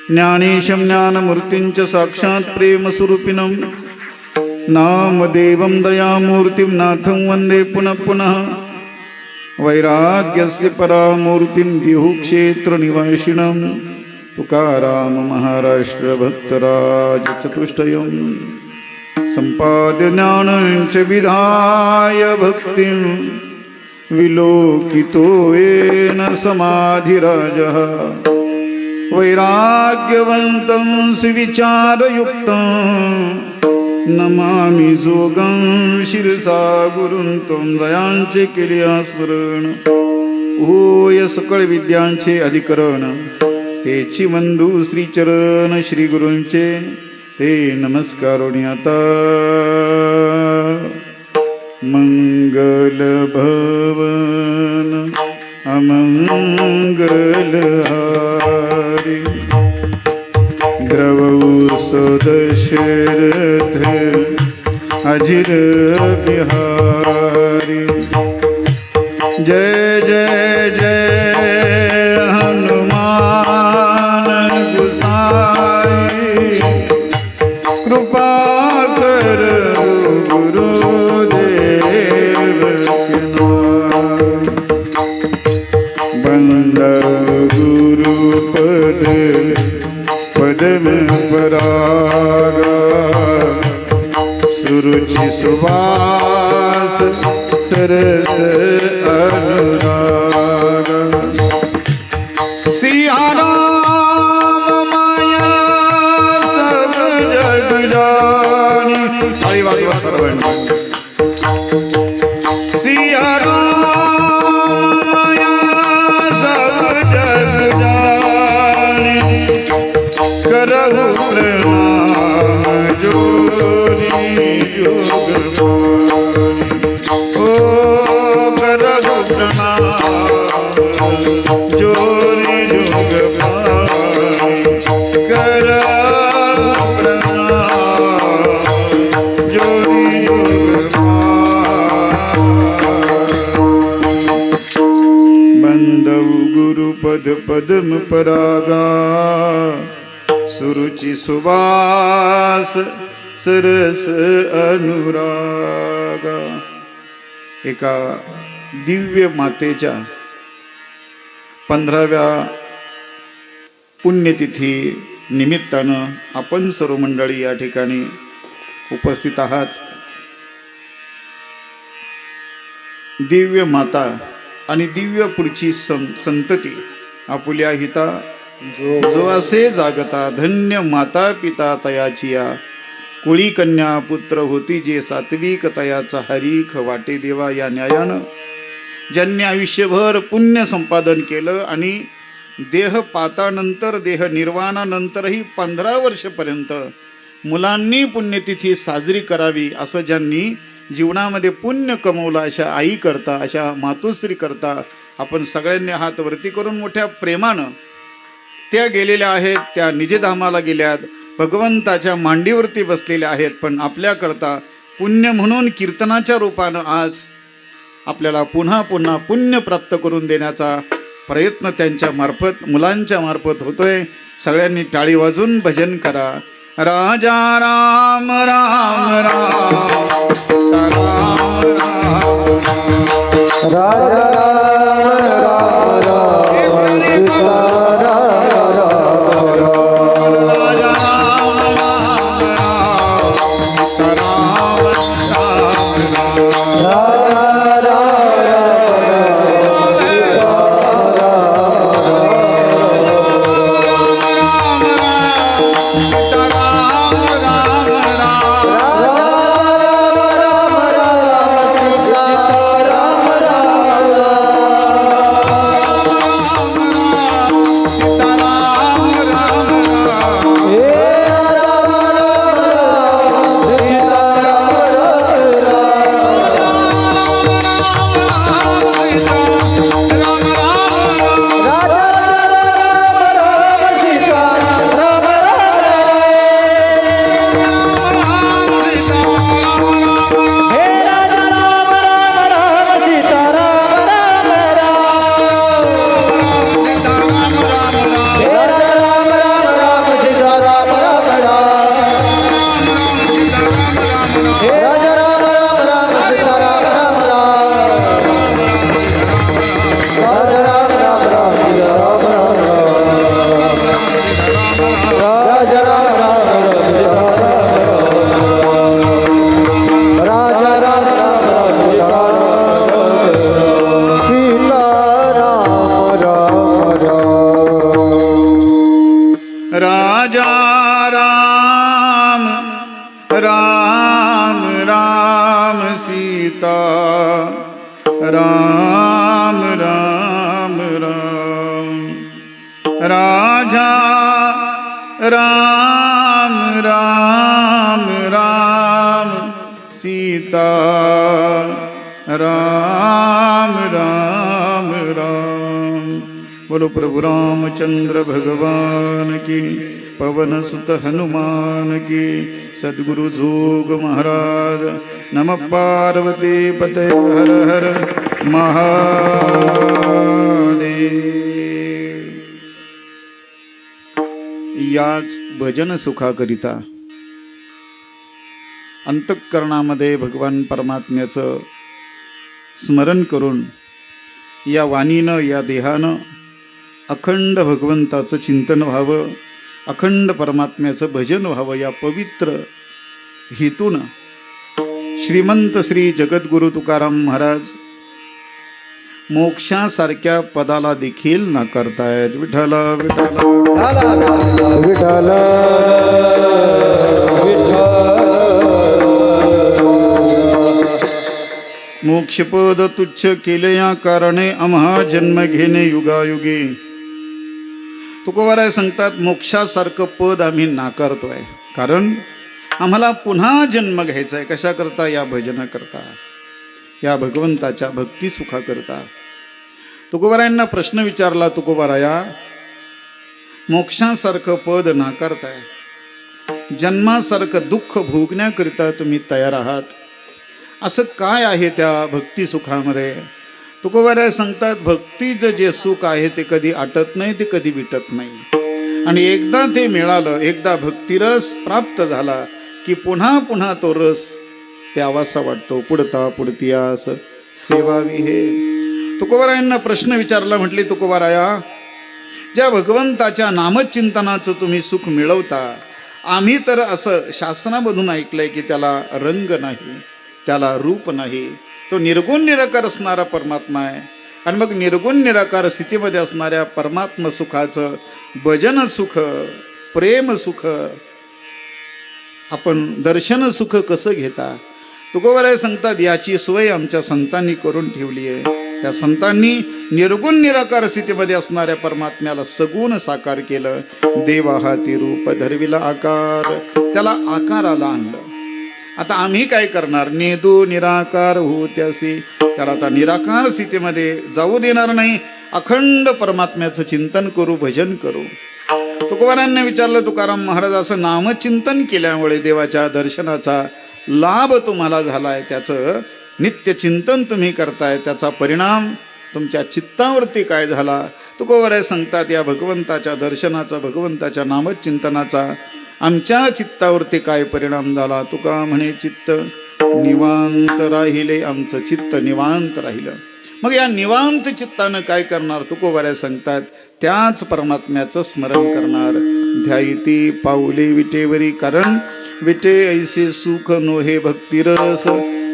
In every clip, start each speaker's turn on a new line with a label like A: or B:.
A: ज्ञानेशं ज्ञानमूर्तिञ्च साक्षात् प्रेमस्वरूपिणं नामदेवं दयामूर्तिं नाथं वन्दे पुनः पुनः। वैराग्यस्य परामूर्तिं द्युःक्षेत्रनिवासिनं तुकाराम महाराष्ट्र भक्तराज चतुष्टयं सम्पाद्य ज्ञानं च विधाय भक्तिं विलोकितो येन समाधिराजः। वैराग्यवन्तं सुविचारयुक्तं नमामि जोगं शिरसा गुरुं त्वं दयांचे केले स्मरण। होय सकळ विद्यांचे अधिकरण तेची बंधू श्रीचरण श्री गुरूंचे ते नमस्कारोणी आता। मंगल भवन अमंगलहारी द्रवौ दशरथ अजिर बिहारी। जय जय जय हनुमान गुसाई कृपा कर गुरुदेव की नाम। बंद गुरुपद पदम परागा सुरुचि सुवास सरस अनुरागा। सिया राम माया सब जग जानी। ताली वाजवा सर्वांनी। सिया राम माया सब जग जानी करहु प्रणाम जोरी जोग पानी। ओ करहु प्रणाम जोरी जोग पानी। करहु प्रणाम जोरी जोग पानी। बंदौ गुरुपद पद्म परागा सुरुचि सुवास सरस अनुरागा। एका दिव्य मातेच्या 15व्या पुण्यतिथी निमित्तानं आपण सर्व मंडळी या ठिकाणी उपस्थित आहात। दिव्य माता आणि दिव्य पुढची संतती आपुल्या हिता जो असे जागता धन्य माता पिता तयाचिया। कुळी कन्या पुत्र होती जे सात्विक तयाचा हरीख वाटे देवा। या न्यायानं ज्यांनी आयुष्यभर पुण्य संपादन केलं आणि देह पातानंतर देह निर्वाणानंतरही 15 वर्षपर्यंत मुलांनी पुण्यतिथी साजरी करावी असं ज्यांनी जीवनामध्ये पुण्य कमवलं अशा आई करता अशा मातोश्री करता आपण सगळ्यांनी हात वरती करून मोठ्या प्रेमानं त्या गेलेल्या आहेत। त्या निजधामाला गेल्यात भगवंताच्या मांडीवरती बसलेल्या आहेत। पण आपल्याकरता पुण्य म्हणून कीर्तनाच्या रूपानं आज आपल्याला पुन्हा पुन्हा पुण्य प्राप्त करून देण्याचा प्रयत्न त्यांच्या मार्फत मुलांच्या मार्फत होतोय। सगळ्यांनी टाळी वाजून भजन करा। राजा राम राम राम सीताराम राम राजा राजा राम राम राम सीता राम राम राम राजा राम राम राम सीता राम राम राम। बोलो प्रभु रामचंद्र भगवान की, पवन सुत हनुमान की, सद्गुरु जोग महाराज। नमः पार्वती पते हर हर महादेव। याच भजन सुखाकरिता अंतःकरणामध्ये भगवान परमात्म्याचं स्मरण करून या वाणीनं या देहानं अखंड भगवंताचं चिंतन व्हावं, अखंड परमात्म्याचं भजन व्हावं, या पवित्र हेतून श्रीमंत श्री जगद्गुरु तुकाराम महाराज मोक्षासारख्या पदाला देखील नाकारतायत। विठ्ठला विठ्ठला विठ्ठला मोक्षपद तुच्छ केले या कारणे आम्हा जन्म घेणे युगायुगी। तुकोबाराय सांगतात मोक्षासारखं पद आम्ही नाकारतोय, कारण आम्हाला पुन्हा जन्म घ्यायचा आहे। कशा करता? या भजना करता, या भगवंताच्या भक्ती सुखा करता। तुकोबारायांना प्रश्न विचारला, तुकोबाराया मोक्षासारखं पद नाकारताय, जन्मासारखं दुःख भोगण्याकरिता तुम्ही तयार आहात, असं काय आहे त्या भक्ती सुखामध्ये? तुकोबाराय सांगतात भक्तीचं जे सुख आहे ते कधी आटत नाही, ते कधी विटत नाही। आणि एकदा ते मिळालं, एकदा भक्तिरस प्राप्त झाला की पुन्हा पुन्हा तो रस प्यावासा वाटतो। पुढता पुढतियास सेवावी हे। तुकोबारायांना प्रश्न विचारला, म्हटले तुकोबाराया ज्या भगवंताच्या नामचिंतनाचं तुम्ही सुख मिळवता, आम्ही तर असं शास्त्रामधून ऐकलंय की त्याला रंग नाही, त्याला रूप नाही, तो निर्गुण निराकार असणारा परमात्मा आहे। आणि मग निर्गुण निराकार स्थितीमध्ये असणाऱ्या परमात्मा सुखाचं भजन सुख, प्रेम सुख, आपण दर्शन सुख कसं घेता? तुकोबाराय सांगतात याची सोय आमच्या संतांनी करून ठेवली आहे। त्या संतांनी निर्गुण निराकार स्थितीमध्ये असणाऱ्या परमात्म्याला सगुण साकार केलं। देवा हाती रूप धरविला आकार, त्याला आकाराला आणलं। आता आम्ही काय करणार? नेदू निराकार होत्यासी, त्याला आता निराकार स्थितीमध्ये जाऊ देणार नाही। अखंड परमात्म्याचं चिंतन करू, भजन करू। तुकोबारांनी विचारलं, तुकाराम महाराज असं नामचिंतन केल्यामुळे देवाच्या दर्शनाचा लाभ तुम्हाला झालाय, त्याचं नित्य चिंतन तुम्ही करताय, त्याचा परिणाम तुमच्या चित्तावरती काय झाला? तुकोबाराय सांगतात या भगवंताच्या दर्शनाचा, भगवंताच्या नामचिंतनाचा आमच्या चित्तावरती काय परिणाम झाला? तुका म्हणे चित्त निवांत राहिले, आमचं चित्त निवांत राहिलं। मग या निवांत चित्तानं काय करणार? तुकोबाराय सांगतात त्याच परमात्म्याचं स्मरण करणार। ध्यायती पाऊले विटेवरी, कारण विटे ऐसे सुख नोहे भक्तिरस,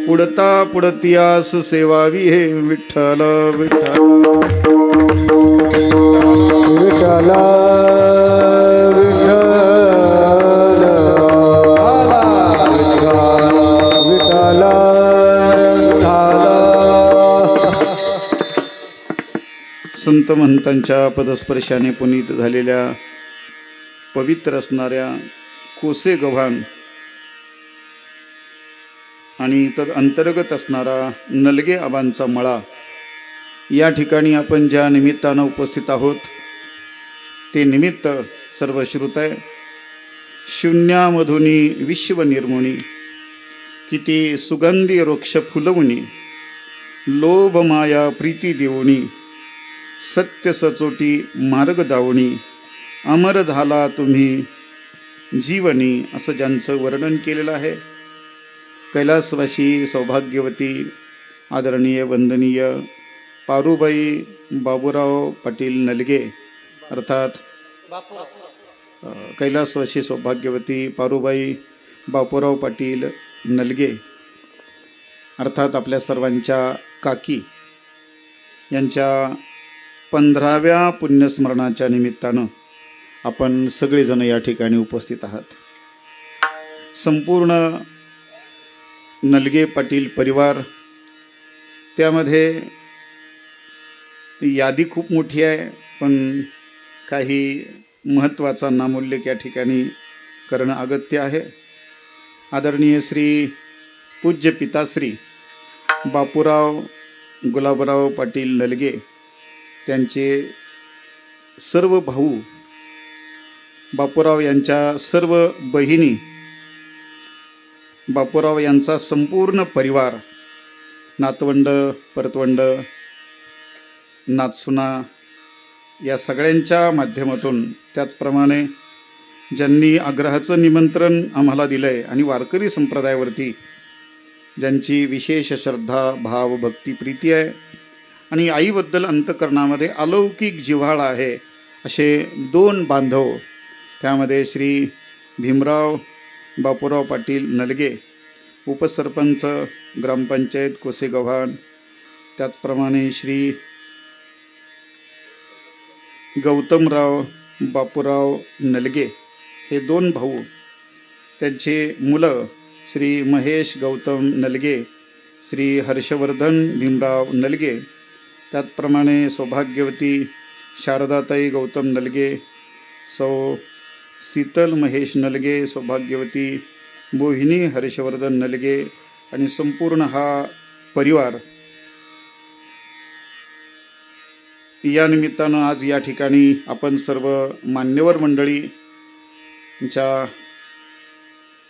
A: पुढता पुढतियास सेवावी हे। विठ्ठल विठ्ठल विठ्ठल संत महंतांच्या पदस्पर्शाने पुनीत झालेल्या पवित्र असणाऱ्या कोसे गव्हाण आणि तद अंतर्गत असणारा नलगे आबांचा मळा, या ठिकाणी आपण ज्या निमित्तानं उपस्थित आहोत ते निमित्त सर्व श्रुतय। शून्यामधुनी विश्व निर्मुनी, किती सुगंधी वृक्ष फुलवणी, लोभ माया प्रीती देवणी, सत्य सचोटी मार्ग दावणी, अमर झाला तुम्ही जीवनी, असं ज्यांचं वर्णन केलेलं आहे। कैलासवासी सौभाग्यवती आदरणीय वंदनीय पारुबाई बाबूराव पाटील नलगे, अर्थात कैलासवासी सौभाग्यवती पारुबाई बापूराव पाटील नलगे, अर्थात आपल्या सर्वांच्या काकी, यांच्या 15व्या पुण्यस्मरणाच्या निमित्तानं आपण सगळेजण या ठिकाणी उपस्थित आहात. संपूर्ण नलगे पाटील परिवार, त्यामध्ये यादी खूप मोठी आहे, पण काही महत्त्वाचा नामोल्लेख या ठिकाणी करणं अगत्य आहे. आदरणीय श्री पूज्य पिताश्री बापूराव गुलाबराव पाटील नलगे, त्यांचे सर्व भाऊ, बापूराव यांच्या सर्व बहिणी, बापूराव यांचा संपूर्ण परिवार, नातवंड परतवंड नातसुना, या सगळ्यांच्या माध्यमातून, त्याचप्रमाणे ज्यांनी आग्रहाचं निमंत्रण आम्हाला दिलं आहे आणि वारकरी संप्रदायावरती ज्यांची विशेष श्रद्धा, भाव, भक्ती, प्रीती आहे आणि आईबद्दल अंतकरणामध्ये अलौकिक जिव्हाळा आहे, असे 2 बांधव, त्यामध्ये श्री भीमराव बापूराव पाटील नलगे, उपसरपंच ग्रामपंचायत कोसेगव्हाण, त्याचप्रमाणे श्री गौतमराव बापूराव नलगे, हे 2 भाऊ, त्यांचे मुलं श्री महेश गौतम नलगे, श्री हर्षवर्धन भीमराव नलगे, त्याचप्रमाणे सौभाग्यवती शारदाताई गौतम नलगे, सौ शीतल महेश नलगे, सौभाग्यवती मोहिनी हर्षवर्धन नलगे आणि संपूर्ण हा परिवार या निमित्तानं आज या ठिकाणी आपण सर्व मान्यवर मंडळी च्या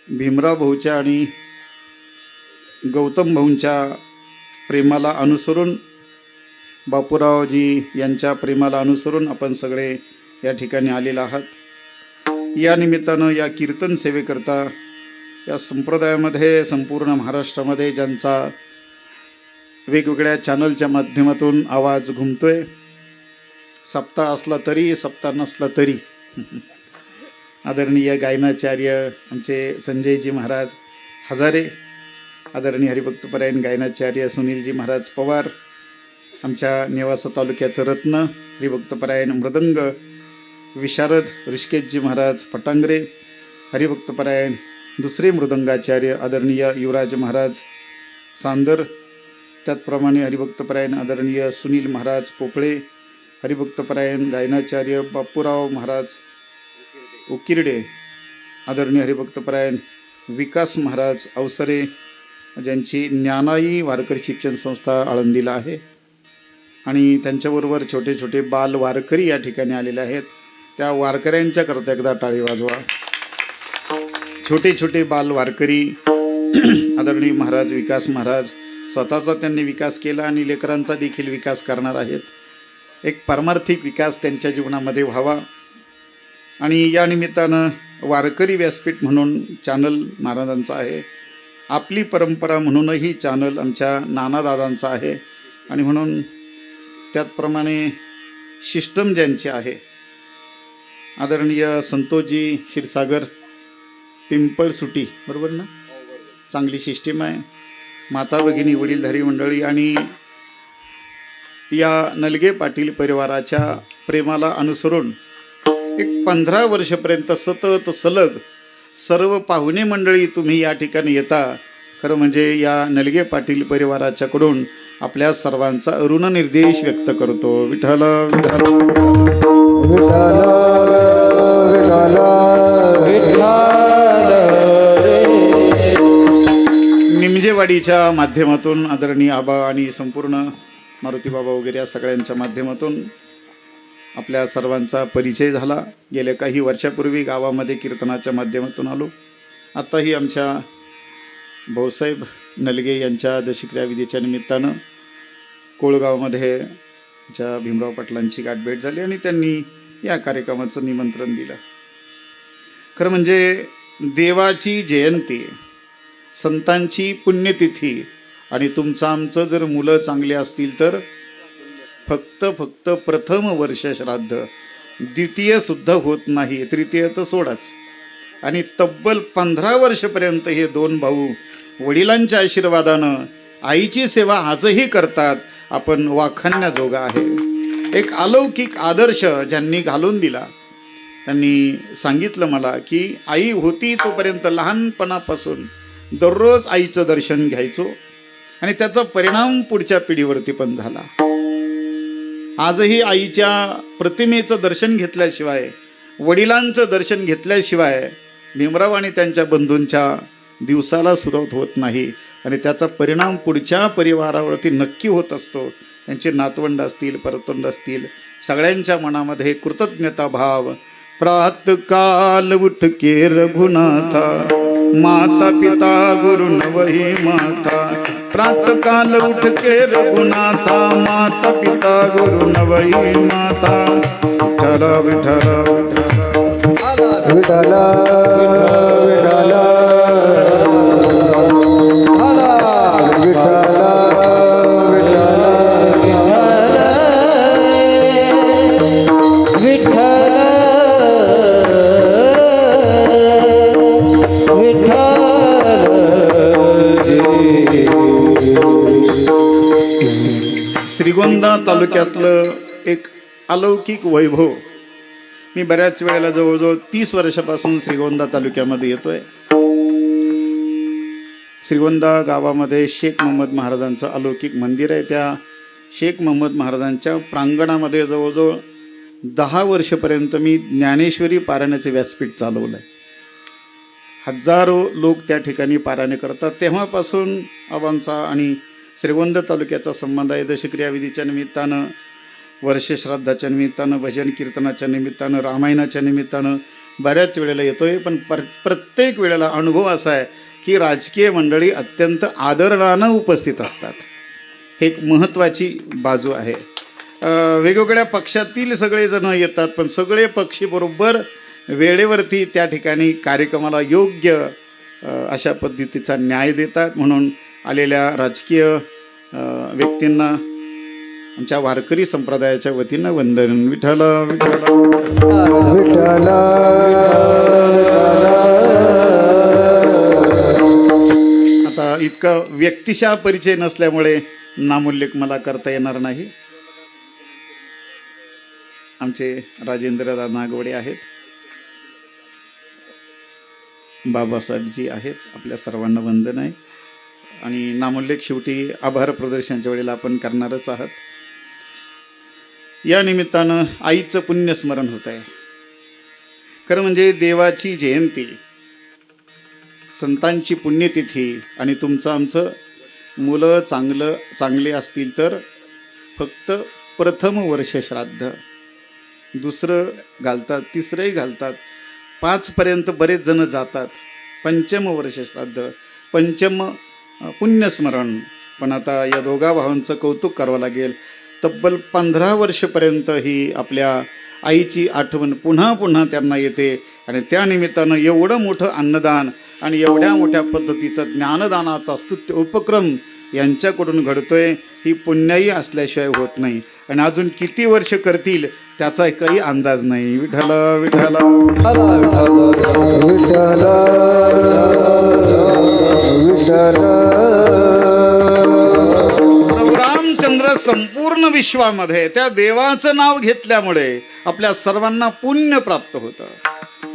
A: भीमराव भाऊच्या आणि गौतम भाऊंच्या प्रेमाला अनुसरून, बापूरावजी यांच्या प्रेमाला अनुसरून आपण सगळे या ठिकाणी आलेले आहात. या निमित्तानं या कीर्तन सेवेकरता या संप्रदायामध्ये, संपूर्ण महाराष्ट्रामध्ये ज्यांचा वेगवेगळ्या चॅनलच्या माध्यमातून आवाज घुमतोय, सप्ताह असला तरी सप्ताह नसला तरी, आदरणीय गायनाचार्य आमचे संजयजी महाराज हजारे, आदरणीय हरिभक्तपरायण गायनाचार्य सुनीलजी महाराज पवार, आमच्या नेवासा तालुक्याचं रत्न हरिभक्तपरायण मृदंग विशारद ऋषिकेशजी महाराज पटांगरे, हरिभक्तपरायण दुसरे मृदंगाचार्य आदरणीय युवराज महाराज सांदर, त्याचप्रमाणे हरिभक्तपरायण आदरणीय सुनील महाराज पोपळे, हरिभक्तपरायण गायनाचार्य बापूराव महाराज उकिरडे, आदरणीय हरिभक्तपरायण विकास महाराज अवसरे, ज्यांची ज्ञानाई वारकरी शिक्षण संस्था आळंदीला आहे, आणि त्यांच्याबरोबर छोटे छोटे बाल वारकरी या ठिकाणी आलेले आहेत. त्या वारकऱ्यांच्या करता एकदा टाळी वाजवा. छोटे छोटे बाल वारकरी आदरणीय महाराज विकास महाराज स्वतःचा त्यांनी विकास केला आणि लेकरांचा देखील विकास करणार आहेत. एक पारमार्थिक विकास त्यांच्या जीवनामध्ये व्हावा. आणि या निमित्तानं वारकरी व्यासपीठ म्हणून चॅनल महाराजांचा आहे, आपली परंपरा म्हणूनही चॅनल आमच्या नानादादांचा आहे, आणि म्हणून त्याचप्रमाणे सिस्टम ज्यांची आहे, आदरणीय संतोषजी क्षीरसागर पिंपळ सुटी, बरोबर ना, चांगली सिस्टीम आहे. माता भगिनी वडीलधारी मंडळी आणि या नलगे पाटील परिवाराच्या प्रेमाला अनुसरून एक 15 वर्षपर्यंत सतत सलग सर्व पाहुणे मंडळी तुम्ही या ठिकाणी येता. खरं म्हणजे या नलगे पाटील परिवाराच्याकडून आपल्या सर्वांचा ऋण निर्देश व्यक्त करतो. विठ्ठल विठ्ठल निमजेवाडीच्या माध्यमातून आदरणीय आबा आणि संपूर्ण मारुती बाबा वगैरे या सगळ्यांच्या माध्यमातून आपल्या सर्वांचा परिचय झाला. गेल्या काही वर्षापूर्वी गावामध्ये कीर्तनाच्या माध्यमातून आलो. आत्ताही आमच्या भाऊसाहेब नलगे यांच्या दशक्रिया विधीच्या निमित्तानं कोळगावमध्ये ज्या भीमराव पाटलांची गाठभेट झाली आणि त्यांनी या कार्यक्रमाचं निमंत्रण दिलं. खरं म्हणजे देवाची जयंती, संतांची पुण्यतिथी आणि तुमचं आमचं जर मुलं चांगले असतील तर फक्त प्रथम वर्ष श्राद्ध, द्वितीय सुद्धा होत नाही, तृतीय तर सोडाच. आणि तब्बल 15 वर्षपर्यंत हे 2 भाऊ वडिलांच्या आशीर्वादानं आईची सेवा आजही करतात. आपण वाखाणण्याजोगा आहे. एक अलौकिक आदर्श ज्यांनी घालून दिला. त्यांनी सांगितलं मला की आई होती तोपर्यंत लहानपणापासून दररोज आईचं दर्शन घ्यायचो आणि त्याचा परिणाम पुढच्या पिढीवरती पण झाला. आजही आईच्या प्रतिमेचं दर्शन घेतल्याशिवाय, वडिलांचं दर्शन घेतल्याशिवाय भीमराव आणि त्यांच्या बंधूंच्या दिवसाला सुरुवात होत नाही आणि त्याचा परिणाम पुढच्या परिवारावरती नक्की होत असतो. त्यांचे नातवंड असतील, परतवंड असतील, सगळ्यांच्या मनामध्ये कृतज्ञता भाव. प्रातकाल उठके रघुनाथा, माता पिता गुरु नवही माता. प्रातकाल उठके रघुनाथा, माता पिता गुरु नवही माता. विठ्ठला विठ्ठला विठ्ठला विठ्ठला श्रीगोंदा तालुक्यातलं एक अलौकिक वैभव. मी बऱ्याच वेळेला जवळजवळ 30 वर्षापासून श्रीगोंदा तालुक्यामध्ये येतोय. श्रीगोंदा गावामध्ये शेख महम्मद महाराजांचं अलौकिक मंदिर आहे. त्या शेख महम्मद महाराजांच्या प्रांगणामध्ये जवळजवळ 10 वर्षपर्यंत मी ज्ञानेश्वरी पारायणाचे व्यासपीठ चालवलं आहे. हजारो लोक त्या ठिकाणी पारायण करतात. तेव्हापासून आबांचा आणि श्रीगोंदा तालुक्याचा संबंध आहे. दशक्रियाविधीच्या निमित्तानं, वर्षश्राद्धाच्या निमित्तानं, भजन कीर्तनाच्या निमित्तानं, रामायणाच्या निमित्तानं बऱ्याच वेळेला येतोय. पण प्रत्येक वेळेला अनुभव असा आहे की राजकीय मंडळी अत्यंत आदरानं उपस्थित असतात. हे एक महत्त्वाची बाजू आहे. वेगवेगळ्या पक्षातील सगळेजण येतात, पण सगळे पक्षी बरोबर वेळेवरती त्या ठिकाणी कार्यक्रमाला योग्य अशा पद्धतीचा न्याय देतात. म्हणून आलेल्या राजकीय व्यक्तींना आमच्या वारकरी संप्रदायाच्या वतीनं वंदन. विठ्ठला विठ्ठला विठ्ठला. आता इतका व्यक्तिशः परिचय नसल्यामुळे नामोल्लेख मला करता येणार नाही. आमचे राजेंद्र नागवडे आहेत, बाबासाहेबजी आहेत, आपल्या सर्वांना वंदन आहे. आणि नामोल्लेख शेवटी आभार प्रदर्शनाच्या वेळेला आपण करणारच आहात. या निमित्तानं आईचं पुण्यस्मरण होत आहे. खरं म्हणजे देवाची जयंती, संतांची पुण्यतिथी आणि तुमचं आमचं मुलं चांगले असतील तर फक्त प्रथम वर्ष श्राद्ध, दुसरं घालतात, तिसरंही घालतात, 5 पर्यंत बरेच जण जातात. पंचम वर्ष श्राद्ध, पंचम पुण्यस्मरण. पण आता या दोघा भावांचं कौतुक करावं लागेल. तब्बल 15 वर्षपर्यंत ही आपल्या आईची आठवण पुन्हा पुन्हा त्यांना येते आणि त्या निमित्तानं एवढं मोठं अन्नदान आणि एवढ्या मोठ्या पद्धतीचं ज्ञानदानाचा स्तुत्य उपक्रम यांच्याकडून घडतोय. ही पुण्याई असल्याशिवाय होत नाही आणि अजून किती वर्ष करतील त्याचा काही अंदाज नाही. विठ्ठला विठ्ठला विठ्ठला विठ्ठला. प्रभू रामचंद्र संपूर्ण विश्वामध्ये त्या देवाचं नाव घेतल्यामुळे आपल्या सर्वांना पुण्य प्राप्त होतं.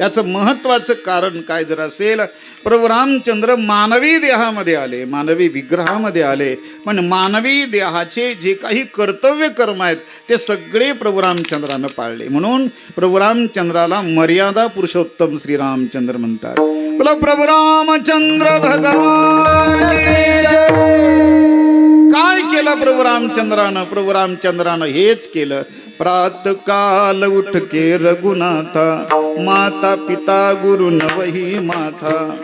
A: याचं महत्त्वाचं कारण काय जर असेल, प्रभू रामचंद्र मानवी देहामध्ये आले, मानवी विग्रहामध्ये आले, पण मानवी देहाचे जे काही कर्तव्य कर्म आहेत ते सगळे प्रभू रामचंद्रानं पाळले. म्हणून प्रभू रामचंद्राला मर्यादा पुरुषोत्तम श्रीरामचंद्र म्हणतात. प्रभू रामचंद्र भगवान काय केलं प्रभू रामचंद्रानं? प्रभू रामचंद्रानं हेच केलं. प्रातकाल उठके रघुनाथा, माता पिता गुरु नवही माथा.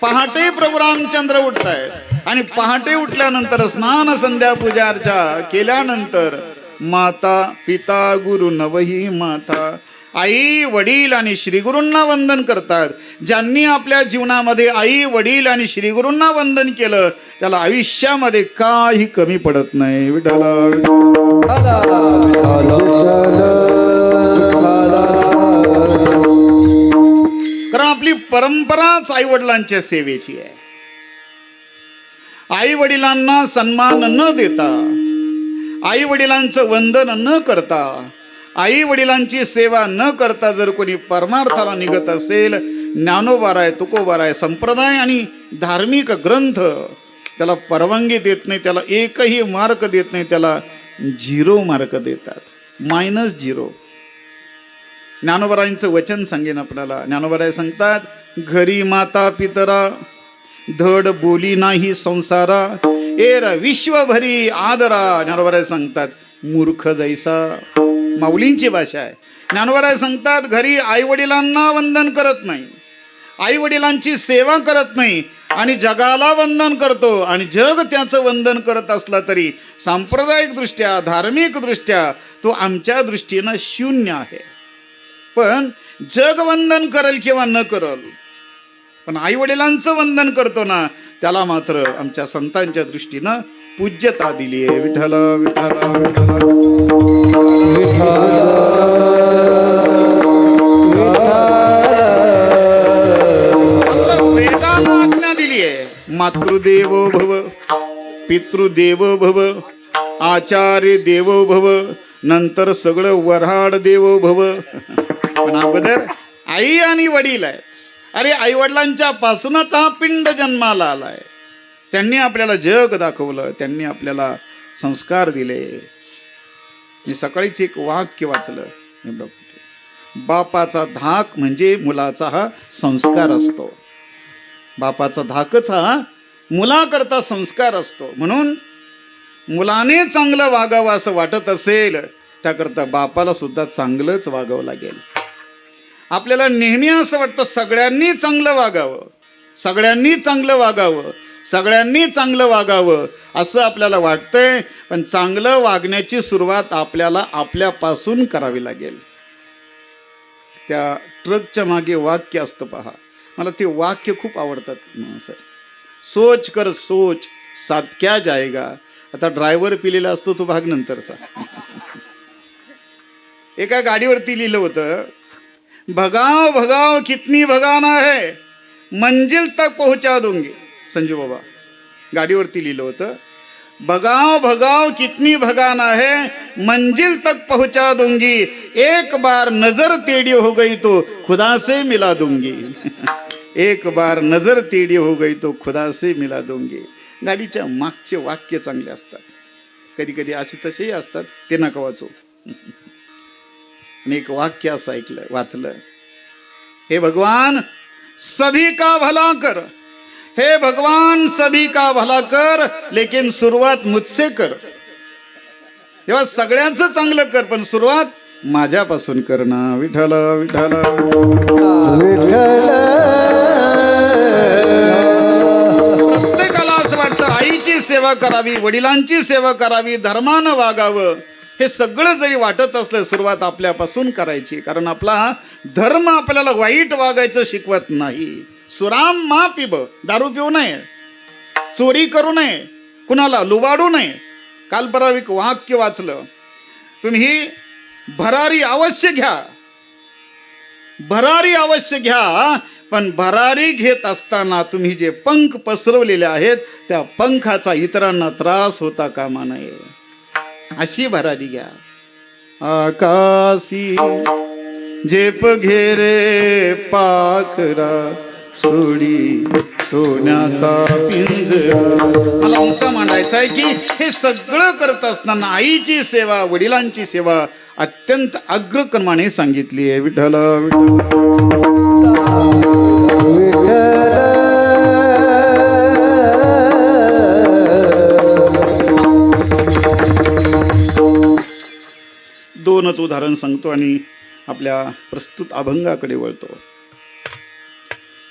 A: पहाटे प्रभू रामचंद्र उठतायत आणि पहाटे उठल्यानंतर स्नान संध्या पूजा अर्चा केल्यानंतर माता पिता गुरु नवही माथा, आई वडील आणि श्रीगुरूंना वंदन करतात. ज्यांनी आपल्या जीवनामध्ये आई वडील आणि श्रीगुरूंना वंदन केलं त्याला आयुष्यामध्ये काही कमी पडत नाही. विठ्ठला कारण आपली परंपराच आई वडिलांच्या सेवेची आहे. आई वडिलांना सन्मान न देता, आई वडिलांचं वंदन न करता आई वडिलांची सेवा न करता जर कोणी परमार्थाला निघत असेल, ज्ञानोबाराय तुकोबाराय संप्रदाय आणि धार्मिक ग्रंथ त्याला परवानगी देत नाही, त्याला एकही मार्क देत नाही, त्याला 0 मार्क देतात, -0. ज्ञानोबारायांचं वचन सांगेन आपल्याला. ज्ञानोबाराय सांगतात, घरी माता पितरा धड बोली नाही संसारा, एर विश्वभरी आदरा. ज्ञानोबाराय सांगतात, मूर्ख जैसा. माऊलींची भाषा आहे. ज्ञानोबाराय सांगतात, घरी आई वडिलांना वंदन करत नाही, आई वडिलांची सेवा करत नाही आणि जगाला वंदन करतो, आणि जग त्याचं वंदन करत असला तरी सांप्रदायिक दृष्ट्या धार्मिक दृष्ट्या तो आमच्या दृष्टीनं शून्य आहे. पण जग वंदन करेल किंवा न करल, पण आई वडिलांचं वंदन करतो ना, त्याला मात्र आमच्या संतांच्या दृष्टीनं पूज्यता दिली आहे. विठ्ठल विठ्ठल विठ्ठल वेदानं आज्ञा दिली आहे, मातृदेवो भव, पितृदेवो भव, आचार्य देवो भव, नंतर सगळं वऱ्हाड देवो भव. पण अगोदर आई आणि वडील आहेत. अरे आई वडिलांच्या पासूनच हा पिंड जन्माला आलाय. त्यांनी आपल्याला जग दाखवलं, त्यांनी आपल्याला संस्कार दिले. मी सकाळीच एक वाक्य वाचलं, बापाचा धाक म्हणजे मुलाचा हा संस्कार असतो. बापाचा धाकच हा मुलाकरता संस्कार असतो. म्हणून मुलाने चांगलं वागावं असं वाटत असेल, त्याकरता बापाला सुद्धा चांगलंच वागावं लागेल. आपल्याला नेहमी असं वाटतं सगळ्यांनी चांगलं वागावं, सगळ्यांनी चांगलं वागावं, सगळ्यांनी चांगलं वागावं असं आपल्याला वाटतंय. पण चांगलं वागण्याची सुरुवात आपल्याला आपल्यापासून करावी लागेल. त्या ट्रकच्या मागे वाक्य असतं पहा, मला ते वाक्य खूप आवडतात सर. सोच कर सोच साथ क्या जाएगा. आता ड्रायव्हर पिलेला असतो तो भाग नंतरचा. एका गाडीवरती लिहिलं होतं, भगाव भगाव कितनी भगाना है, मंजिल तक पहुंचा दूंगी. संजू बाबा गाडीवरती लिहिलं होतं, भगाव भगाव कितनी भगाना है, मंजिल तक पहुंचा दूंगी, एक बार नजर टेढ़ी हो गई तो खुदा से मिला दूंगी. एक बार नजर टेढ़ी हो गई तो खुदा से मिला दूंगी. गाडीच्या मागचे वाक्य चांगले असतात, कधी कधी असे तसेही असतात, ते नका वाचू. आणि एक वाक्य असं ऐकलं वाचलं, हे भगवान सभी का भला कर, हे भगवान सभी का भला कर, लेकिन सुरुवात मुझसे कर. तेव्हा सगळ्यांचं चांगलं कर, पण सुरुवात माझ्यापासून कर ना. विठ्ठल विठ्ठल प्रत्येकाला असं वाटतं आईची सेवा करावी, वडिलांची सेवा करावी, धर्मानं वागावं. हे सगळं जरी वाटत असलं, सुरुवात आपल्यापासून करायची. कारण आपला धर्म आपल्याला वाईट वागायचं शिकवत नाही. सुराम मा पिब, दारू पिऊ नये, चोरी करू नये, कुणाला लुबाडू नये. काल परवा एक वाक्य वाचलं, तुम्ही भरारी अवश्य घ्या, भरारी अवश्य घ्या, पण भरारी घेत असताना तुम्ही जे पंख पसरवलेले आहेत त्या पंखाचा इतरांना त्रास होता कामा नये, अशी भरारी घ्या. आकाशी झेप घेरे पाखरा, सोडी सोन्याचा पिंजरा. मला मुद्दा मांडायचा आहे की हे सगळं करत असताना आईची सेवा, वडिलांची सेवा अत्यंत अग्रक्रमाने सांगितली आहे. विठ्ठल दोनच उदाहरण सांगतो आणि आपल्या प्रस्तुत अभंगाकडे वळतो.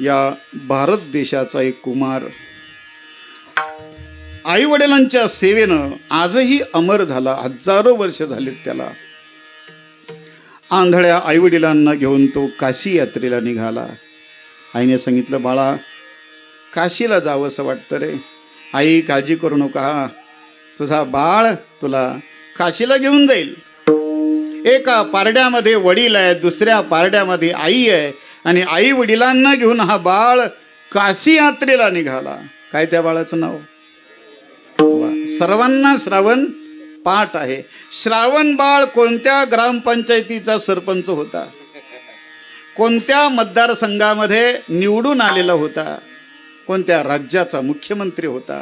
A: या भारत देशाचा एक कुमार आई वडिलांच्या सेवेनं आजही अमर झाला. हजारो वर्ष झालेत त्याला. आंधळ्या आई वडिलांना घेऊन तो काशी यात्रेला निघाला. आईने सांगितलं, बाळा काशीला जावं असं वाटतं रे. आई काळजी करू नका, तुझा बाळ तुला काशीला घेऊन जाईल. एका पारड्यामध्ये वडील आहे, दुसऱ्या पारड्यामध्ये आई आहे, आणि आई वडिलांना घेऊन हा बाळ काशी यात्रेला निघाला. काय त्या बाळाचं नाव? सर्वांना श्रावण पाठ आहे. श्रावण बाळ कोणत्या ग्रामपंचायतीचा सरपंच होता, कोणत्या मतदारसंघामध्ये निवडून आलेला होता, कोणत्या राज्याचा मुख्यमंत्री होता,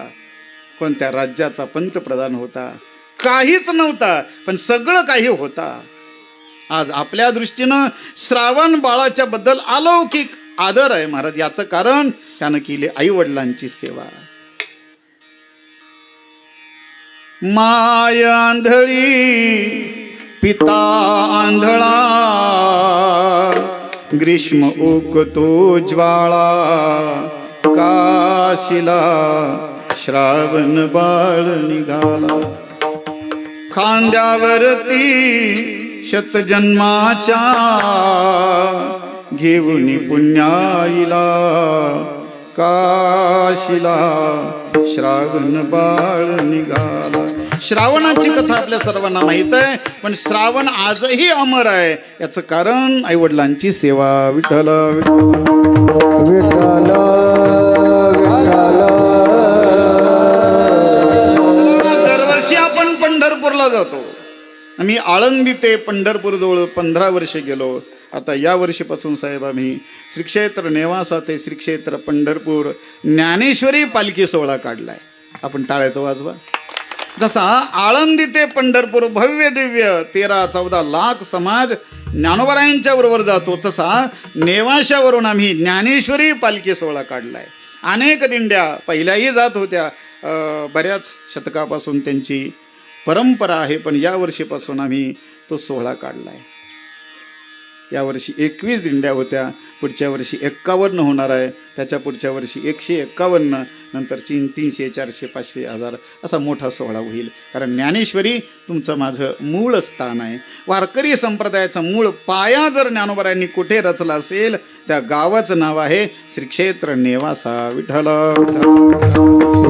A: कोणत्या राज्याचा पंतप्रधान होता, काहीच नव्हता, पण सगळं काही होता. आज आपल्या दृष्टीनं श्रावण बाळाच्या बद्दल अलौकिक आदर आहे महाराज. याचं कारण त्यानं केली आई वडिलांची सेवा. माय आंधळी पिता आंधळा, ग्रीष्म उकतो ज्वाळा, काशीला श्रावण बाळ निघाला. खांद्यावरती शतजन्माच्या, घेऊन पुण्याईला, काशीला श्रावण बाळ निघाला. श्रावणाची कथा आपल्या सर्वांना माहित आहे, पण श्रावण आजही अमर आहे. याचं कारण आई वडिलांची सेवा. विठ्ठल विठ्ठल दरवर्षी आपण पंढरपूरला जातो. आम्ही आळंदी ते पंढरपूर जवळ 15 वर्षे गेलो. आता या वर्षीपासून साहेब आम्ही श्री क्षेत्र नेवासा ते श्री क्षेत्र पंढरपूर ज्ञानेश्वरी पालखी सोहळा काढलाय. आपण टाळ्याचं वाजवा. जसा आळंदी ते पंढरपूर भव्य दिव्य 13-14 लाख समाज ज्ञानोबरायांच्या बरोबर जातो, तसा नेवाशावरून आम्ही ज्ञानेश्वरी पालखी सोहळा काढलाय. अनेक दिंड्या पहिल्याही जात होत्या, बऱ्याच शतकापासून त्यांची परंपरा आहे, पण या वर्षीपासून आम्ही तो सोहळा काढलाय. यावर्षी 21 दिंड्या होत्या, पुढच्या वर्षी 51 होणार आहे, त्याच्या पुढच्या वर्षी 151, नंतर 300, 400, 500, 1000 असा मोठा सोहळा होईल. कारण ज्ञानेश्वरी तुमचं माझं मूळ स्थान आहे. वारकरी संप्रदायाचा मूळ पाया जर ज्ञानोबरायांनी कुठे रचला असेल, त्या गावाचं नाव आहे श्री क्षेत्र नेवासा. विठ्ठल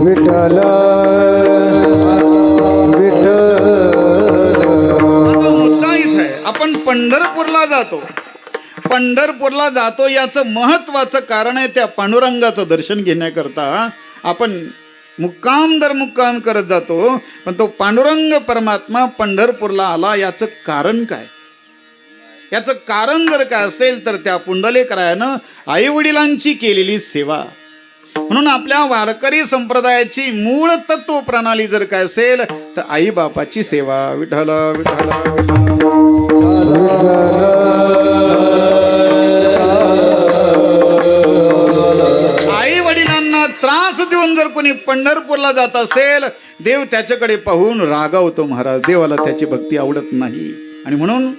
A: विठ्ठल मुद्दा इथं आहे. आपण पंढरपूरला जातो. पंढरपूरला जातो याचं महत्वाचं कारण आहे, त्या पांडुरंगाचं दर्शन घेण्याकरता आपण मुक्काम दर मुक्काम करत जातो. पण तो पांडुरंग परमात्मा पंढरपूरला आला, याचं कारण काय? याचं कारण जर काय असेल तर त्या पुंडलिकरायानं आई वडिलांची केलेली सेवा. म्हणून आपल्या वारकरी संप्रदायाची मूळ तत्व प्रणाली जर काय असेल तर आई बापाची सेवा. विठ्ठल विठ्ठल आई वडिलांना त्रास देऊन जर कोणी पंढरपूरला जात असेल, देव त्याच्याकडे पाहून रागावतो महाराज. देवाला त्याची भक्ती आवडत नाही. आणि म्हणून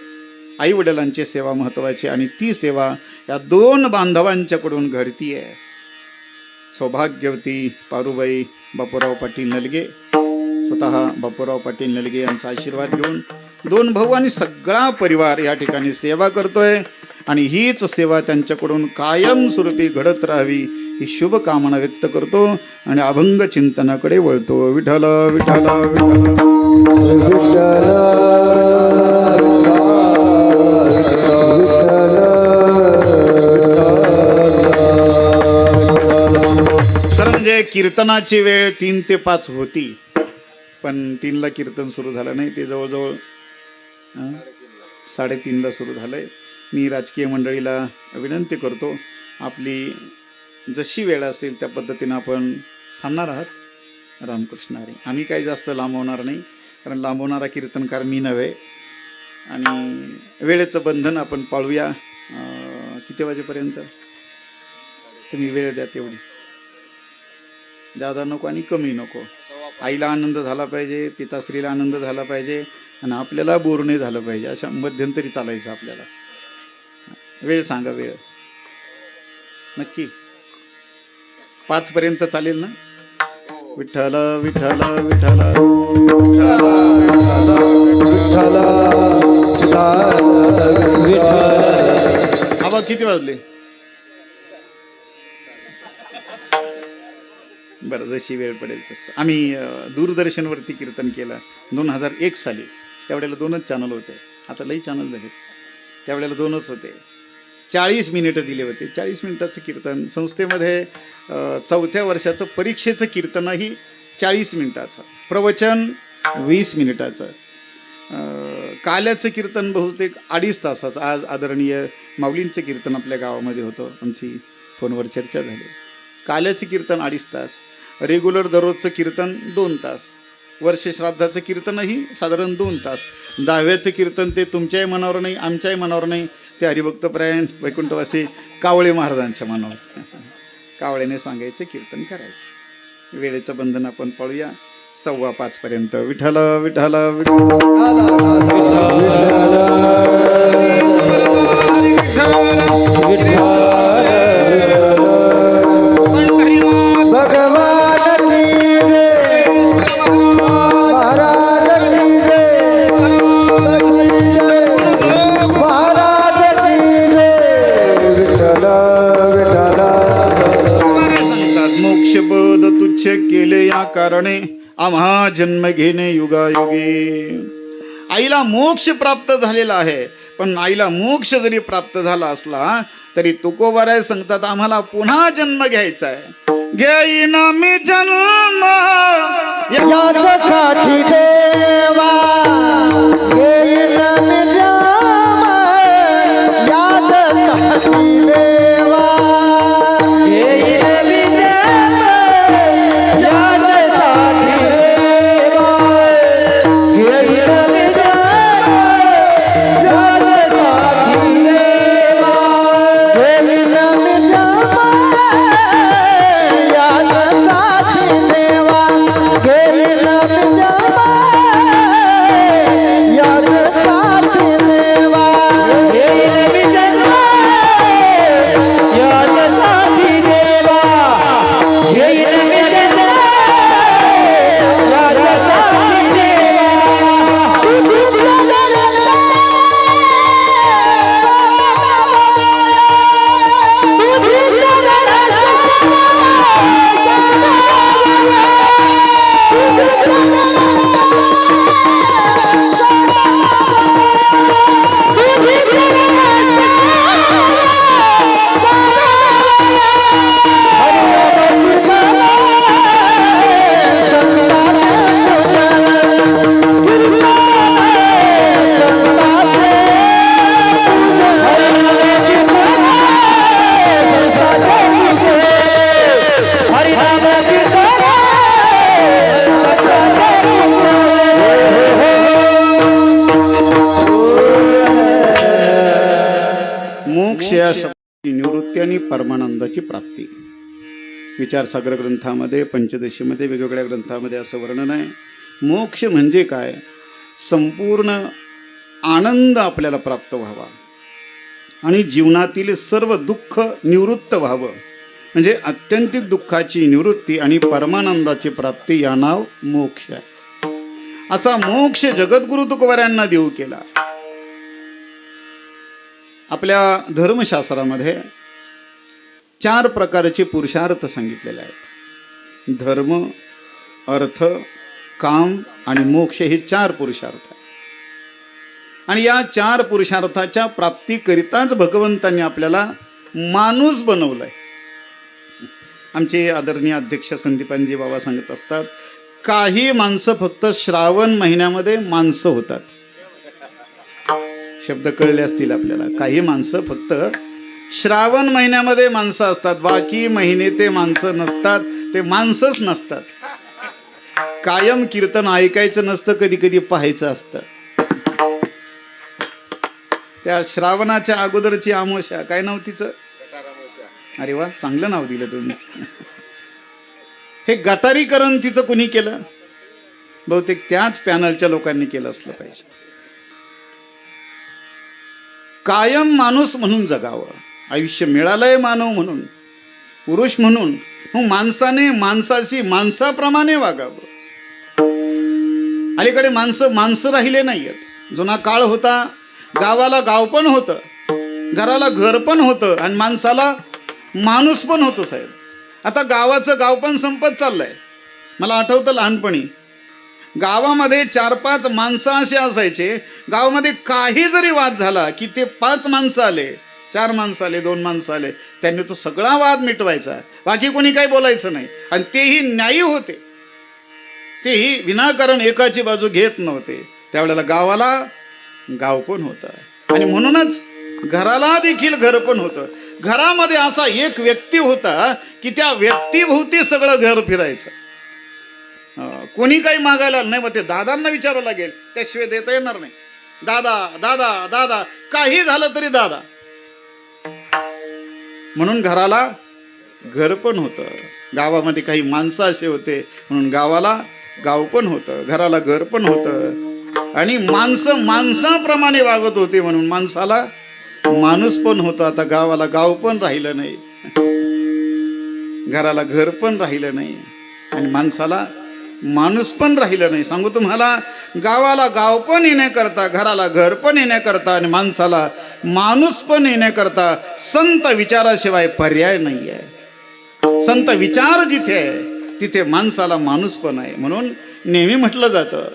A: आई वडिलांची सेवा महत्वाची, आणि ती सेवा या 2 बांधवांच्याकडून घडतीये. सौभाग्यवती पारुबाई बापूराव पाटील नलगे, स्वतः बापूराव पाटील नलगे यांचा आशीर्वाद घेऊन 2 भाऊ आणि सगळा परिवार या ठिकाणी सेवा करतोय. आणि हीच सेवा त्यांच्याकडून कायमस्वरूपी घडत राहावी ही शुभ कामना व्यक्त करतो आणि अभंग चिंतनाकडे वळतो. विठ्ठल विठ्ठल म्हणजे कीर्तनाची वेळ 3 ते 5 होती, पण 3ला कीर्तन सुरू झालं नाही. ते जवळजवळ 3:30ला सुरू झालंय. मी राजकीय मंडळीला विनंती करतो, आपली जशी वेळ असेल त्या पद्धतीनं आपण थांबणार आहात. रामकृष्ण हरी. आम्ही काही जास्त लांबवणार नाही, कारण लांबवणारा कीर्तनकार मी नव्हे. आणि वेळेचं बंधन आपण पाळूया. किती वाजेपर्यंत तुम्ही वेळ द्या तेवढी, जादा नको आणि कमी नको. आईला आनंद झाला पाहिजे, पिताश्रीला आनंद झाला पाहिजे, आणि आपल्याला बोर नाही झालं पाहिजे. अशा मध्यंतरी चालायचं आपल्याला. वेळ सांगा, वेळ नक्की 5 पर्यंत चालेल ना? विठ्ठल विठ्ठल विठ्ठल आबा किती वाजले? बरं, जशी वेळ पडेल तसं. आम्ही दूरदर्शनवरती कीर्तन केलं 2001 साली. त्यावेळेला 2च चॅनल होते, आता लई चॅनल झाले. त्यावेळेला 2च होते. 40 मिनिटं दिले होते. 40 मिनिटाचं कीर्तन. संस्थेमध्ये 4थ्या वर्षाचं परीक्षेचं कीर्तनही 40 मिनिटाचं. प्रवचन 20 मिनिटाचं. काल्याचं कीर्तन बहुतेक 2.5 तासाचं. आज आदरणीय माऊलींचं कीर्तन आपल्या गावामध्ये होतं, आमची फोनवर चर्चा झाली. काल्याचं कीर्तन 2.5 तास, रेग्युलर दररोजचं कीर्तन 2 तास, वर्ष श्राद्धाचं कीर्तनही साधारण 2 तास, 10व्याचं कीर्तन ते तुमच्याही मनावर नाही, आमच्याही मनावर नाही, ते हरिभक्तपरायण वैकुंठवासी कावळे महाराजांच्या मनावर. कावळेने सांगायचं, कीर्तन करायचं. वेळेचं बंधन आपण पाळूया. 4:15 पर्यंत. विठ्ठल विठ्ठल केले या कारणे आम्हा जन्म घेणे युगायुगे. आईला मोक्ष प्राप्त झालेला आहे, पण आईला मोक्ष जरी प्राप्त झाला असला तरी तुकोबाराय सांगतात आम्हाला पुन्हा जन्म घ्यायचा आहे. घेईन मी जन्म यासाठी देवा, घेईन मी जन्म यासाठी देवा, घेईन मी जन्म यासाठी देवा, घेईन मी जन्म यासाठी देवा, घेईन मी जन्म यासाठी देवा, घेईन मी जन्म यासाठी देवा, घेईन मी जन्म यासाठी देवा, घेईन मी जन्म मोक्ष या शब्दाची निवृत्ती आणि परमानंदाची प्राप्ती. विचारसागर ग्रंथामध्ये, पंचदशीमध्ये, वेगवेगळ्या ग्रंथामध्ये असं वर्णन आहे. मोक्ष म्हणजे काय? संपूर्ण आनंद आपल्याला प्राप्त व्हावा आणि जीवनातील सर्व दुःख निवृत्त व्हावं, म्हणजे आत्यंतिक दुःखाची निवृत्ती आणि परमानंदाची प्राप्ती, या नाव मोक्ष आहे. असा मोक्ष जगद्गुरु तुकोबारायांना देऊ केला. आपल्या धर्मशास्त्रामध्ये 4 प्रकारचे पुरुषार्थ सांगितलेले आहेत. धर्म, अर्थ, काम आणि मोक्ष हे 4 पुरुषार्थ आहेत. आणि या 4 पुरुषार्थाच्या प्राप्तीकरिताच भगवंतांनी आपल्याला माणूस बनवलंय. आमचे आदरणीय अध्यक्ष संदीपानजी बाबा सांगत असतात, काही माणसं फक्त श्रावण महिन्यामध्ये माणसं होतात. शब्द कळले असतील आपल्याला. काही माणसं फक्त श्रावण महिन्यामध्ये माणसं असतात, बाकी महिने ते माणसं नसतात, ते माणसंच नसतात. कायम कीर्तन ऐकायचं नसतं, कधी कधी पाहायचं असतं. त्या श्रावणाच्या अगोदरची अमावस्या, काय नाव तिचं? अरे वा, चांगलं नाव दिलं तुम्ही. हे गटारीकरण तिचं कुणी केलं? बहुतेक त्याच पॅनलच्या लोकांनी केलं असलं पाहिजे. कायम माणूस म्हणून जगावं, आयुष्य मिळालंय मानव म्हणून, पुरुष म्हणून. मग माणसाने माणसाशी माणसाप्रमाणे वागावं. अलीकडे माणसं राहिले नाहीयेत. जुना काळ होता, गावाला गाव पण होतं, घराला घर पण होतं आणि माणसाला माणूस पण होतं साहेब. आता गावाचं गाव पण संपत चाललंय. मला आठवतं लहानपणी गावामध्ये 4-5 माणसं असे असायचे, गावामध्ये काही जरी वाद झाला की ते 5 माणसं आले, 4 माणसं आले, 2 माणसं आले, त्यांनी तो सगळा वाद मिटवायचा, बाकी कोणी काही बोलायचं नाही, आणि तेही न्यायी होते. तेही विनाकारण एकाची बाजू घेत नव्हते. त्यावेळेला गावाला गाव पण होतं आणि म्हणूनच घराला देखील घर पण होतं. घरामध्ये असा एक व्यक्ती होता की त्या व्यक्तीभोवती सगळं घर फिरायचं. कोणी काही मागायला नाही, मग ते दादांना विचारावं लागेल, त्याशिवाय देता येणार नाही. दादा दादा दादा, काही झालं तरी दादा. म्हणून घराला घर पण होतं. गावामध्ये काही माणसं असे होते म्हणून गावाला गाव पण होतं, घराला घर पण होतं. आणि माणसं माणसाप्रमाणे वागत होते म्हणून माणसाला माणूस पण होता. आता गावाला गाव पण राहिलं नाही, घराला घर पण राहिलं नाही आणि माणसाला माणूस पण राहिलं नाही. सांगू तुम्हाला, गावाला गाव पण येण्याकरता, घराला घर पण येण्याकरता आणि माणसाला माणूस पण येण्याकरता संत विचाराशिवाय पर्याय नाही आहे. संत विचार जिथे आहे तिथे माणसाला माणूस पण आहे. म्हणून नेहमी म्हटलं जातं,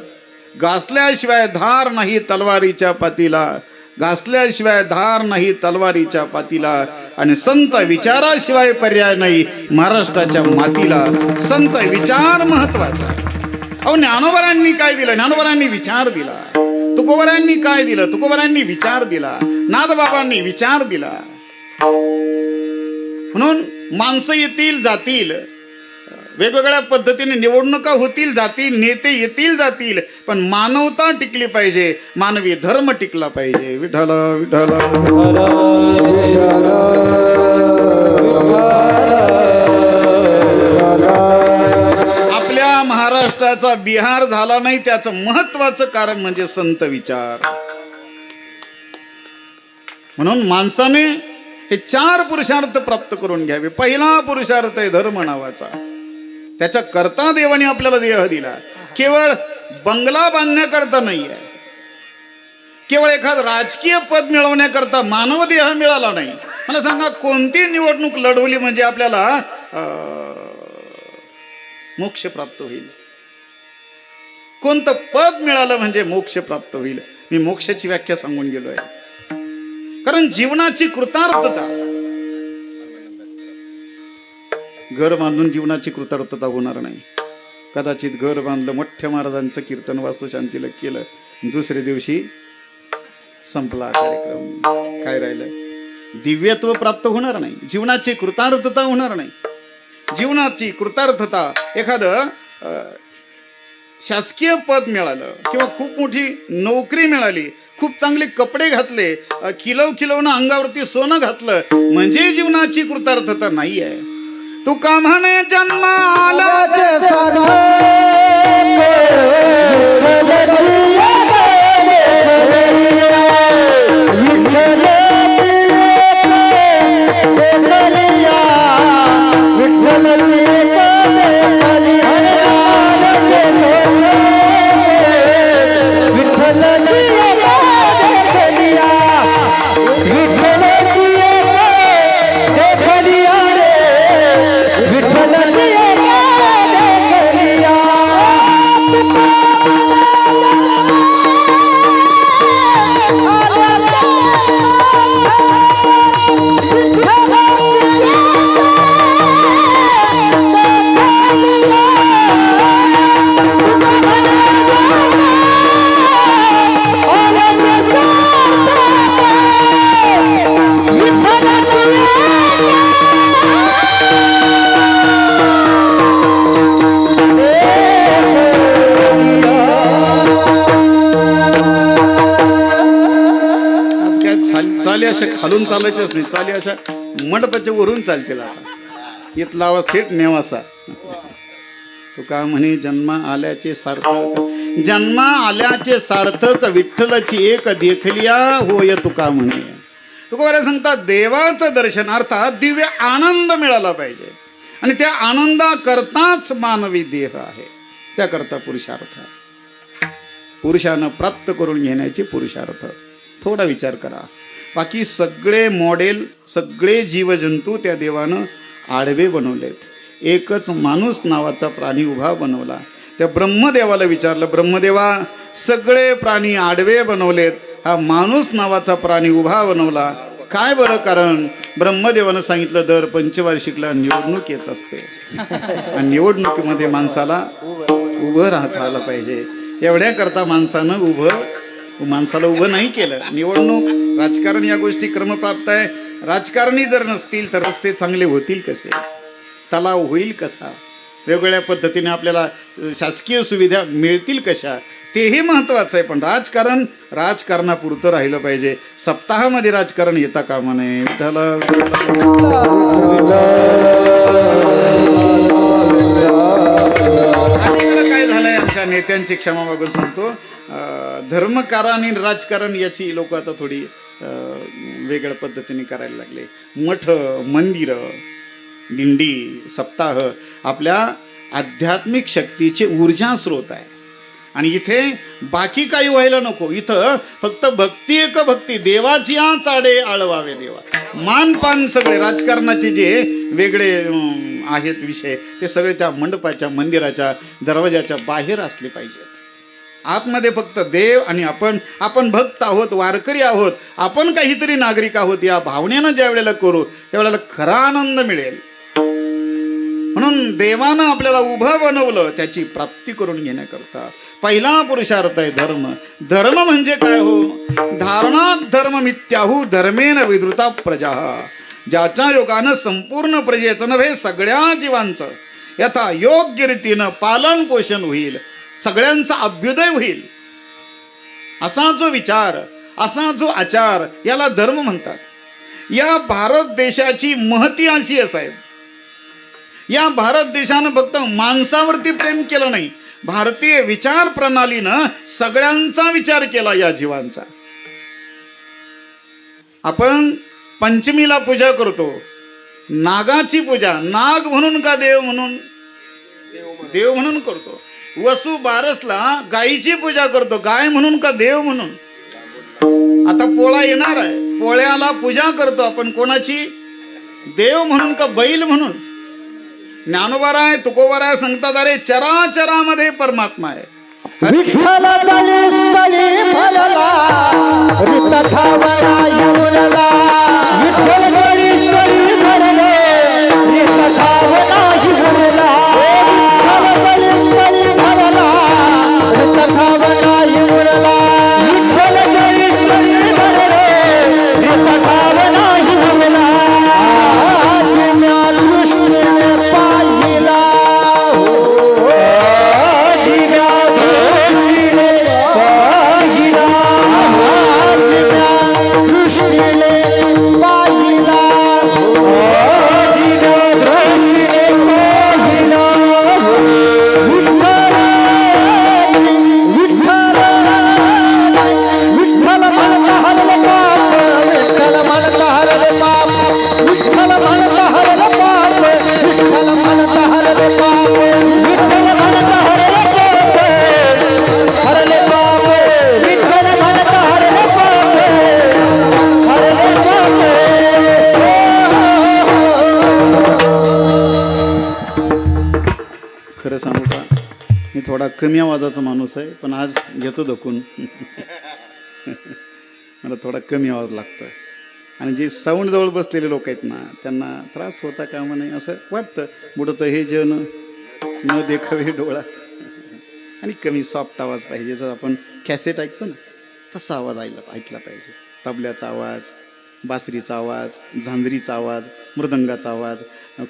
A: घासल्याशिवाय धार नाही तलवारीच्या पातीला, घासल्याशिवाय धार नाही तलवारीच्या पातीला, आणि संत विचाराशिवाय पर्याय नाही महाराष्ट्राच्या मातीला. संत विचार महत्वाचा. अहो, ज्ञानोबरांनी काय दिलं? ज्ञानोबरांनी विचार दिला. तुकोबरांनी काय दिलं? तुकोबरांनी विचार दिला. नाथबाबांनी विचार दिला. म्हणून माणसं येतील जातील, वेगवेगळ्या पद्धतीने निवडणुका होतील जातील, नेते येतील जातील, पण मानवता टिकली पाहिजे, मानवी धर्म टिकला पाहिजे. विठ्ठल विठ्ठल. आपल्या महाराष्ट्राचा बिहार झाला नाही त्याचं महत्वाचं कारण म्हणजे संत विचार. म्हणून माणसाने हे 4 पुरुषार्थ प्राप्त करून घ्यावे. पहिला पुरुषार्थ आहे धर्म नावाचा. त्याच्या करता देवाने आपल्याला देह दिला. केवळ बंगला बांधण्याकरता नाही आहे, केवळ एखाद राजकीय पद मिळवण्याकरता मानव देह मिळाला नाही. मला सांगा, कोणती निवडणूक लढवली म्हणजे आपल्याला मोक्ष प्राप्त होईल? कोणतं पद मिळालं म्हणजे मोक्ष प्राप्त होईल? मी मोक्षाची व्याख्या सांगून गेलो आहे. कारण जीवनाची कृतार्थता, घर बांधून जीवनाची कृतार्थता होणार नाही. कदाचित घर बांधलं, मोठ्या महाराजांचं कीर्तन वास्तू शांतीला केलं, दुसऱ्या दिवशी संपला कार्यक्रम. काय राहिलं? दिव्यत्व प्राप्त होणार नाही, जीवनाची कृतार्थता होणार नाही. जीवनाची कृतार्थता, एखादं शासकीय पद मिळालं किंवा खूप मोठी नोकरी मिळाली, खूप चांगले कपडे घातले, किलवनं अंगावरती सोनं घातलं, म्हणजे जीवनाची कृतार्थता नाही आहे. तुका म्हणे जन्माला चाली अशा खालून चालायच्याच नाही, चाली अशा मंडपाच्या वरून चालतील. आता इथला आवाज थेट नेवासा. तुका म्हणे जन्मा आल्याचे सार्थक, जन्मा आल्याचे सार्थक विठ्ठलाची एक देखलिया होय. तुका म्हणे, तुका सांगतात देवाचं दर्शन अर्थात दिव्य आनंद मिळाला पाहिजे, आणि त्या आनंदाकरताच मानवी देह आहे. त्याकरता पुरुषार्थ, पुरुषानं प्राप्त करून घेण्याचे पुरुषार्थ. थोडा विचार करा. बाकी सगळे मॉडेल, सगळे जीवजंतू त्या देवानं आडवे बनवलेत. एकच माणूस नावाचा प्राणी उभा बनवला. त्या ब्रह्मदेवाला विचारलं, ब्रह्मदेवा सगळे प्राणी आडवे बनवलेत, हा माणूस नावाचा प्राणी उभा बनवला, काय बरं कारण? ब्रह्मदेवानं सांगितलं, दर पंचवार्षिकला निवडणूक येत असते आणि निवडणुकीमध्ये माणसाला उभं राहता आलं पाहिजे. एवढ्या करता माणसाला उभं नाही केलं. निवडणूक, राजकारण या गोष्टी क्रमप्राप्त आहे. राजकारणी जर नसतील तर रस्ते चांगले होतील कसे, तलाव होईल कसा, वेगवेगळ्या पद्धतीने आपल्याला शासकीय सुविधा मिळतील कशा, तेही महत्त्वाचं आहे. पण राजकारणापुरतं राहिलं पाहिजे. सप्ताहामध्ये राजकारण येता कामा नये. काय झालंय, आमच्या नेत्यांची क्षमा मागून सांगतो, धर्मकारण आणि राजकारण याची लोक आता थोडी वेगळ्या पद्धतीने करायला लागले. मठ, मंदिरं, दिंडी, सप्ताह आपल्या आध्यात्मिक शक्तीचे ऊर्जा स्रोत आहे. आणि इथे बाकी काही व्हायला नको. इथं फक्त भक्ती एक भक्ती, देवाची चाडे आळवावे देवा. मानपान सगळे राजकारणाचे जे वेगळे आहेत विषय, ते सगळे त्या मंडपाच्या, मंदिराच्या दरवाजाच्या बाहेर असले पाहिजेत. आतमध्ये फक्त देव आणि आपण भक्त आहोत, वारकरी आहोत, आपण काहीतरी नागरिक आहोत, या भावनेनं ज्या वेळेला करू त्यावेळेला खरा आनंद मिळेल. म्हणून देवानं आपल्याला उभं बनवलं त्याची प्राप्ती करून घेण्याकरता पहिला पुरुषार्थ आहे धर्म. धर्म म्हणजे काय हो? धारणात धर्म मिथ्याहू धर्मेन विधृता प्रजा. ज्याच्या योगानं संपूर्ण प्रजेचं नव्हे सगळ्या जीवांचं यथा योग्य रीतीनं पालन पोषण होईल, सगळ्यांचा अभ्युदय होईल, असा जो विचार, असा जो आचार, याला धर्म म्हणतात. या भारत देशाची महती अशी आहे साहेब, या भारत देशानं फक्त माणसावरती प्रेम केलं नाही, भारतीय विचार प्रणालीनं सगळ्यांचा विचार केला, या जीवांचा. आपण पंचमीला पूजा करतो, नागाची पूजा, नाग म्हणून का देव म्हणून? देव म्हणून करतो. वसू बारसला गायीची पूजा करतो, गाय म्हणून का देव म्हणून? आता पोळा येणार आहे, पोळ्याला पूजा करतो आपण कोणाची? देव म्हणून का बैल म्हणून? ज्ञानोबाराय, तुकोबाराय सांगतात, अरे चराचरामध्ये परमात्मा आहे. खरं सांगू का, मी थोडा कमी आवाजाचा माणूस आहे, पण आज घेतो दखून. मला थोडा कमी आवाज लागतोय. आणि जे साऊंड जवळ बसलेले लोक आहेत ना, त्यांना त्रास होता कामा नाही असं वाटतं. बुडतं हे जन न देखावे डोळा. आणि कमी सॉफ्ट आवाज पाहिजे. जर आपण कॅसेट ऐकतो ना, तसा आवाज ऐकला पाहिजे. तबल्याचा आवाज, बासरीचा आवाज, झांजरीचा आवाज, मृदंगाचा आवाज,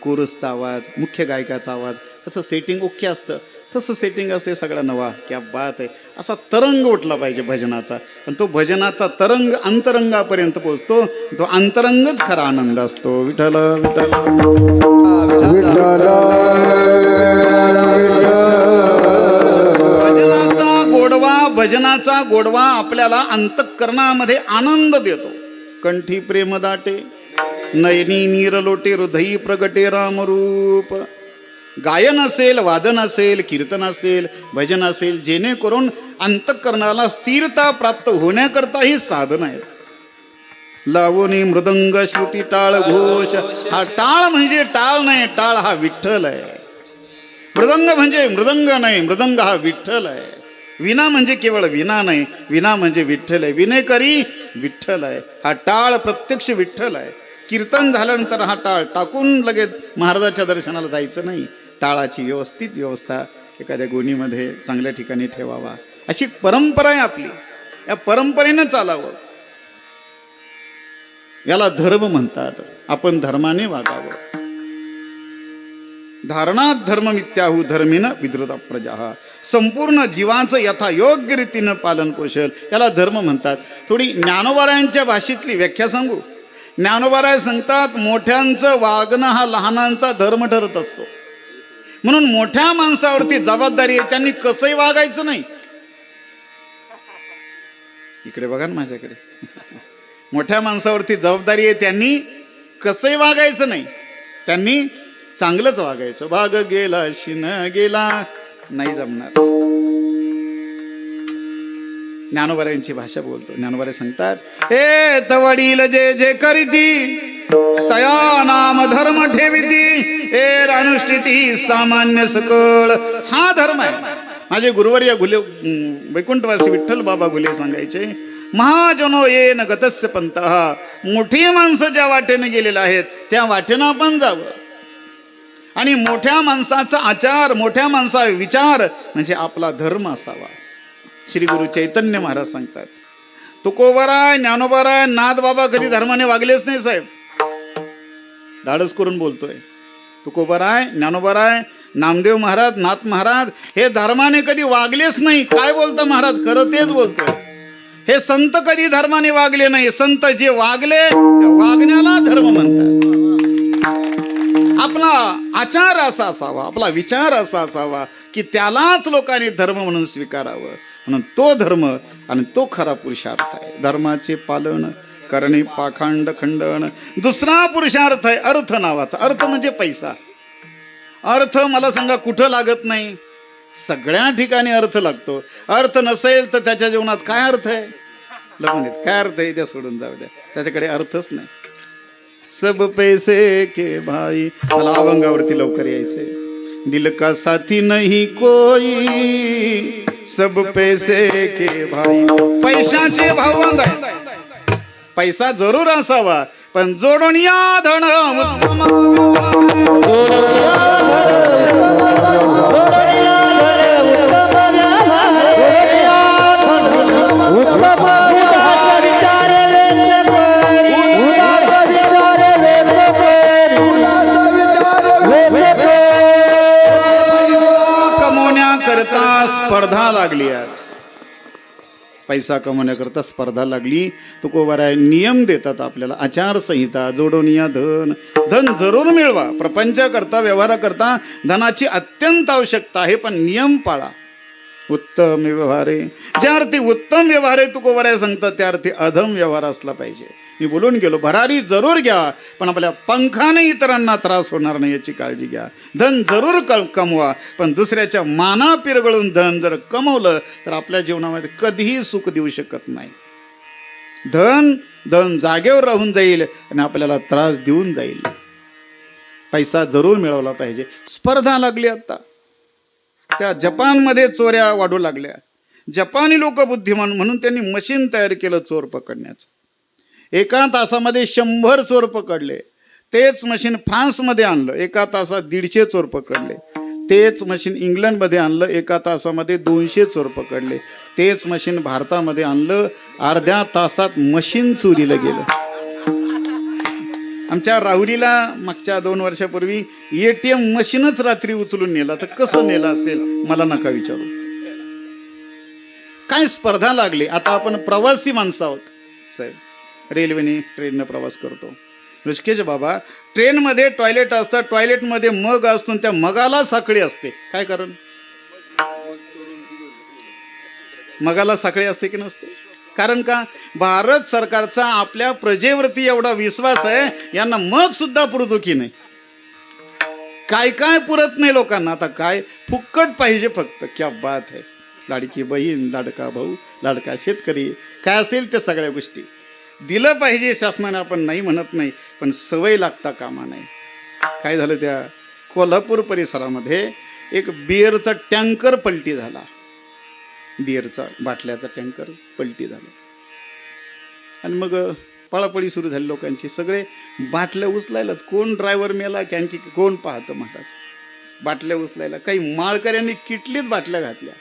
A: कोरसचा आवाज, मुख्य गायकाचा आवाज, तसं सेटिंग ओके असतं, तसं सेटिंग असते सगळा नवा. क्या बात आहे. असा तरंग उठला पाहिजे भजनाचा. पण तो भजनाचा तरंग अंतरंगापर्यंत पोहोचतो, तो अंतरंगच खरा आनंद असतो. विठ्ठल विठ्ठल भजनाचा गोडवा आपल्याला अंतःकरणामध्ये आनंद देतो. कंठी प्रेम दाटे, नयनी नीर लोटे, हृदयी प्रगटे रामरूप. गायन असेल, वादन असेल, कीर्तन असेल, भजन असेल, जेणेकरून अंतःकरणाला स्थिरता प्राप्त होण्याकरता ही साधन आहेत. लावणी मृदंग श्रुती टाळ घोष. हा टाळ म्हणजे टाळ नाही, टाळ हा विठ्ठल आहे. मृदंग म्हणजे मृदंग नाही, मृदंग हा विठ्ठल आहे. विना म्हणजे केवळ विना नाही, विना म्हणजे विठ्ठल आहे. विनेकरी विठ्ठल आहे. हा टाळ प्रत्यक्ष विठ्ठल आहे. कीर्तन झाल्यानंतर हा टाळ टाकून लगेच महाराजाच्या दर्शनाला जायचं नाही. टाळाची व्यवस्थित व्यवस्था एखाद्या गोणीमध्ये चांगल्या ठिकाणी ठेवावा, अशी परंपरा आहे आपली. या परंपरेनं चालावं. याला धर्म म्हणतात. आपण धर्माने वागावं. धारणात धर्म मित्याहू धर्मीनं विधृता प्रजा. संपूर्ण जीवाचं यथा योग्य रीतीनं पालन पोषण, याला धर्म म्हणतात. थोडी ज्ञानोबारायांच्या भाषेतली व्याख्या सांगू. ज्ञानोबाराय सांगतात, मोठ्यांचं वागणं हा लहानांचा धर्म ठरत असतो. म्हणून मोठ्या माणसावरती जबाबदारी आहे, त्यांनी कसंही वागायचं नाही. इकडे बघा ना माझ्याकडे. मोठ्या माणसावरती जबाबदारी आहे, त्यांनी कसंही वागायचं नाही, त्यांनी चांगलंच वागायचं. भाग गेला शिन गेला नाही जमणार. ज्ञानोबारायांची भाषा बोलतो. ज्ञानोबाराय सांगतात, हे तवडील जे जे करीती तया नाम धर्म ठेविती, हे अनुष्ठिती सामान्य सकळ. हा धर्म आहे. माझे गुरुवर्य घुले वैकुंठवासी विठ्ठल बाबा घुले सांगायचे, महाजनो ये न गतस्य पंतः. मोठी माणसं ज्या वाटेने गेलेले आहेत त्या वाटेनं आपण जावं. आणि मोठ्या माणसाचा आचार, मोठ्या माणसा विचार म्हणजे आपला धर्म असावा. श्री गुरु चैतन्य महाराज सांगतात, तुकोबाराय, ज्ञानोबाराय, नाथ बाबा कधी धर्माने वागलेच नाही साहेब. धाडस करून बोलतोय. तुकोबाराय, ज्ञानोबाराय, नामदेव महाराज, नाथ महाराज हे धर्माने कधी वागलेच नाही. काय बोलता महाराज? खरं तेच बोलतोय. हे संत कधी धर्माने वागले नाही. संत जे वागले त्या वागण्याला धर्म म्हणतात. आपला आचार असा असावा, आपला विचार असा असावा की त्यालाच लोकांनी धर्म म्हणून स्वीकारावं. म्हणून तो धर्म आणि तो खरा पुरुषार्थ आहे. धर्माचे पालन करणे पाखंड खंडन. दुसरा पुरुषार्थ आहे अर्थ नावाचा. अर्थ म्हणजे पैसा. अर्थ मला सांगा कुठं लागत नाही? सगळ्या ठिकाणी अर्थ लागतो. अर्थ नसेल तर त्याच्या जीवनात काय अर्थ आहे? लग्न काय अर्थ आहे? त्या सोडून जाऊ द्या, त्याच्याकडे अर्थच नाही. सब पैसे के भाई. मला अभंगावरती लवकर यायचे. दिल का साथी नहीं कोई, सब पैसे के भाई. पैशाचे भावंड आहे. पैसा जरूर असावा पण जोडून या धन उत्तम. कमवण्याकरता स्पर्धा लागली. आज पैसा कमवण्याकरता स्पर्धा लागली. तुकोबाराय नियम देतात आपल्याला, आचारसंहिता. जोडून या धन. धन जरूर मिळवा. प्रपंचाकरता व्यवहाराकरता धनाची अत्यंत आवश्यकता आहे, पण नियम पाळा. उत्तम व्यवहारे. ज्या अर्थी उत्तम व्यवहार आहे तुकोबाराय सांगतात त्या अर्थी अधम व्यवहार असला पाहिजे. मी बोलून गेलो, भरारी जरूर घ्या पण आपल्या पंखाने इतरांना त्रास होणार नाही याची काळजी घ्या. धन जरूर कमवा पण दुसऱ्याच्या माना पिरगळून धन जर कमवलं तर आपल्या जीवनामध्ये कधीही सुख देऊ शकत नाही. धन जागेवर राहून जाईल आणि आपल्याला त्रास देऊन जाईल. पैसा जरूर मिळवला पाहिजे. स्पर्धा लागली आता. त्या जपानमध्ये चोऱ्या वाढू लागल्या. जपानी लोक बुद्धिमान म्हणून त्यांनी मशीन तयार केलं चोर पकडण्याचं. एका तासामध्ये 100 चोर पकडले. तेच मशीन फ्रान्समध्ये आणलं, एका तासात 150 चोर पकडले. तेच मशीन इंग्लंडमध्ये आणलं, एका तासामध्ये 200 चोर पकडले. तेच मशीन भारतामध्ये आणलं, अर्ध्या तासात मशीन चोरीला गेलं. आमच्या राहुरीला मागच्या 2 वर्षापूर्वी ATM मशीनच रात्री उचलून नेला. तर कसं नेलं असेल मला नका विचारू. काय स्पर्धा लागली. आता आपण प्रवासी माणसं आहोत साहेब. रेल्वेने ट्रेनने प्रवास करतो. ऋषिकेश बाबा, ट्रेनमध्ये टॉयलेट असतं, टॉयलेटमध्ये मग असतो, त्या मगाला साखळी असते. काय कारण? मगाला साखळी असते की नसते? कारण का? भारत सरकारचा आपल्या प्रजेवरती एवढा विश्वास आहे, यांना मग सुद्धा पुरतो की नाही. काय काय पुरत नाही लोकांना. आता काय फुक्कट पाहिजे फक्त. क्या बात है. लाडकी बहीण, लाडका भाऊ, लाडका शेतकरी, काय असेल ते सगळ्या गोष्टी दिलं पाहिजे शासनाने. आपण नाही म्हणत नाही पण सवय लागता कामा नाही. काय झालं, त्या कोल्हापूर परिसरामध्ये एक बिअरचा टँकर पलटी झाला. बिअरचा बाटल्याचा टँकर पलटी झाला आणि मग पळापळी सुरू झाली लोकांची. सगळे बाटल्या उचलायलाच. कोण ड्रायव्हर मेला की आणखी कोण पाहतं महाराज. बाटल्या उचलायला. काही माळकऱ्यांनी किटलीत बाटल्या घातल्या.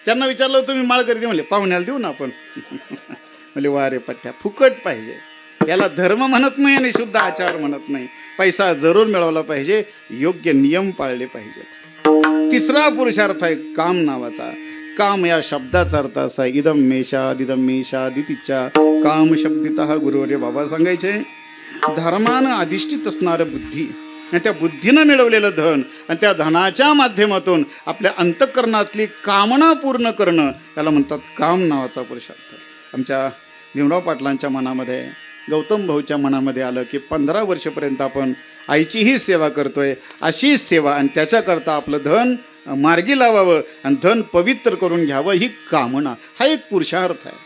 A: त्यांना विचारलं तुम्ही माळकरी ते म्हणले पाहुण्याला देऊ ना आपण. म्हणजे वा रे पट्ट्या, फुकट पाहिजे. याला धर्म म्हणत नाही आणि शुद्ध आचार म्हणत नाही. पैसा जरूर मिळवला पाहिजे, योग्य नियम पाळले पाहिजेत. तिसरा पुरुषार्थ आहे काम नावाचा. काम या शब्दाचा अर्थ असा आहे इदम मेषाद इतिच्या काम शब्दितः गुरुवर्य बाबा सांगायचे. धर्मानं अधिष्ठित असणारं बुद्धी आणि त्या बुद्धीनं मिळवलेलं धन आणि त्या धनाच्या माध्यमातून आपल्या अंतःकरणातली कामना पूर्ण करणं याला म्हणतात काम नावाचा पुरुषार्थ. आमच्या भीमराव पाटलांच्या मनामध्ये, गौतम भाऊच्या मनामध्ये आलं की 15 वर्षपर्यंत आपण आईचीही सेवा करतोय, अशीच सेवा आणि त्याच्याकरता आपलं धन मार्गी लावावं आणि धन पवित्र करून घ्यावं ही कामना. हा एक पुरुषार्थ आहे.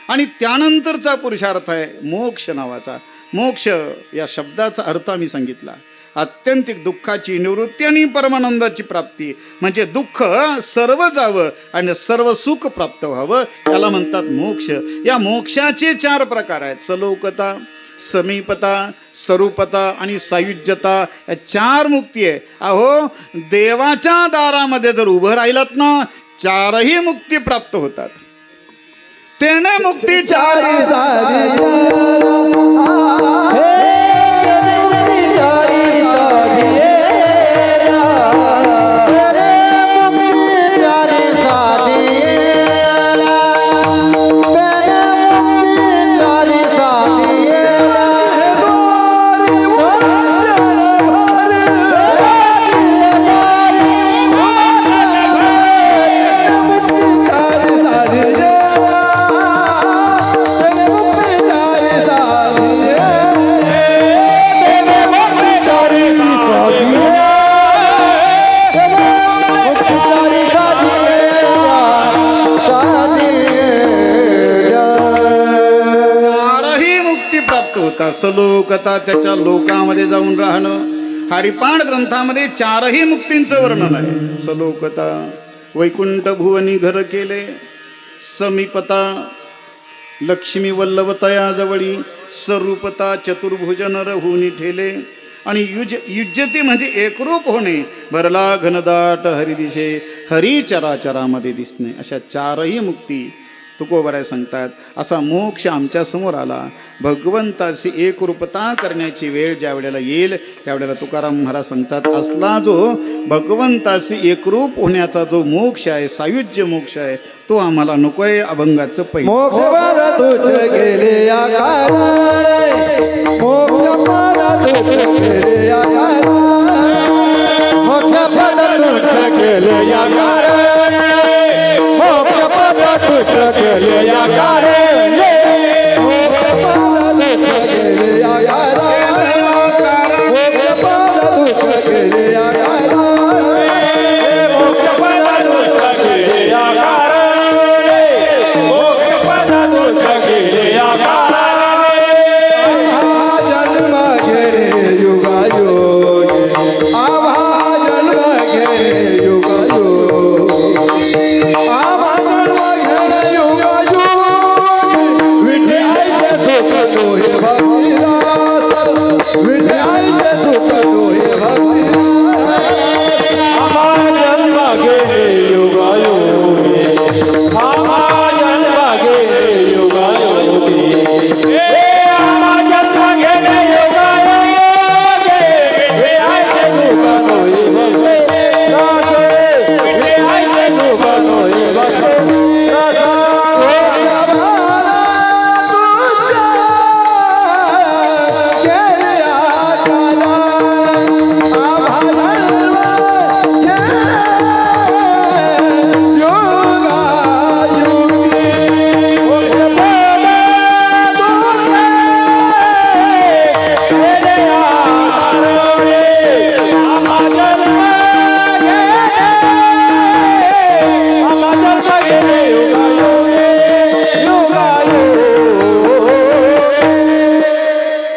A: आणि त्यानंतरचा पुरुषार्थ आहे मोक्ष नावाचा. मोक्ष या शब्दाचा अर्थ आम्ही सांगितला. आत्यंतिक दुःखाची निवृत्ती आणि परमानंदाची प्राप्ती. म्हणजे दुःख सर्व जावं आणि सर्व सुख प्राप्त व्हावं, याला म्हणतात मोक्ष. या मोक्षाचे 4 प्रकार आहेत. सलोकता, समीपता, स्वरूपता आणि सायुज्यता. या 4 मुक्ती आहे. अहो, देवाच्या दारामध्ये जर उभं राहिलात ना, 4ही मुक्ती प्राप्त होतात. तेने मुक्ती 4 सलोकता, त्याच्या लोकामध्ये जाऊन राहणं. हरिपाठ ग्रंथामध्ये 4ही मुक्तींचं वर्णन आहे. सलोकता, वैकुंठ भुवनी घर केले. समीपता, लक्ष्मी वल्लभतया जवळी. स्वरूपता, चतुर्भुज नर होऊनी ठेले. आणि युज्यती म्हणजे एकरूप होणे. भरला घनदाट हरिदिशे, हरी चराचरामध्ये दिसणे. अशा 4ही मुक्ती तुकोबराय सांगतात. असा मोक्ष आमच्या समोर आला. भगवंताची एकरूपता करण्याची वेळ ज्या वेळेला येईल त्यावेळेला तुकाराम महाराज सांगतात, असला जो भगवंताशी एकरूप होण्याचा जो मोक्ष आहे, सायुज्य मोक्ष आहे, तो आम्हाला नकोय. अभंगाचं पहिलं
B: मोक्ष पद तुझ गेले मोक्ष पद तुझ गेले मोक्ष पद तुझ गेले मोक्ष पद तुझ गेले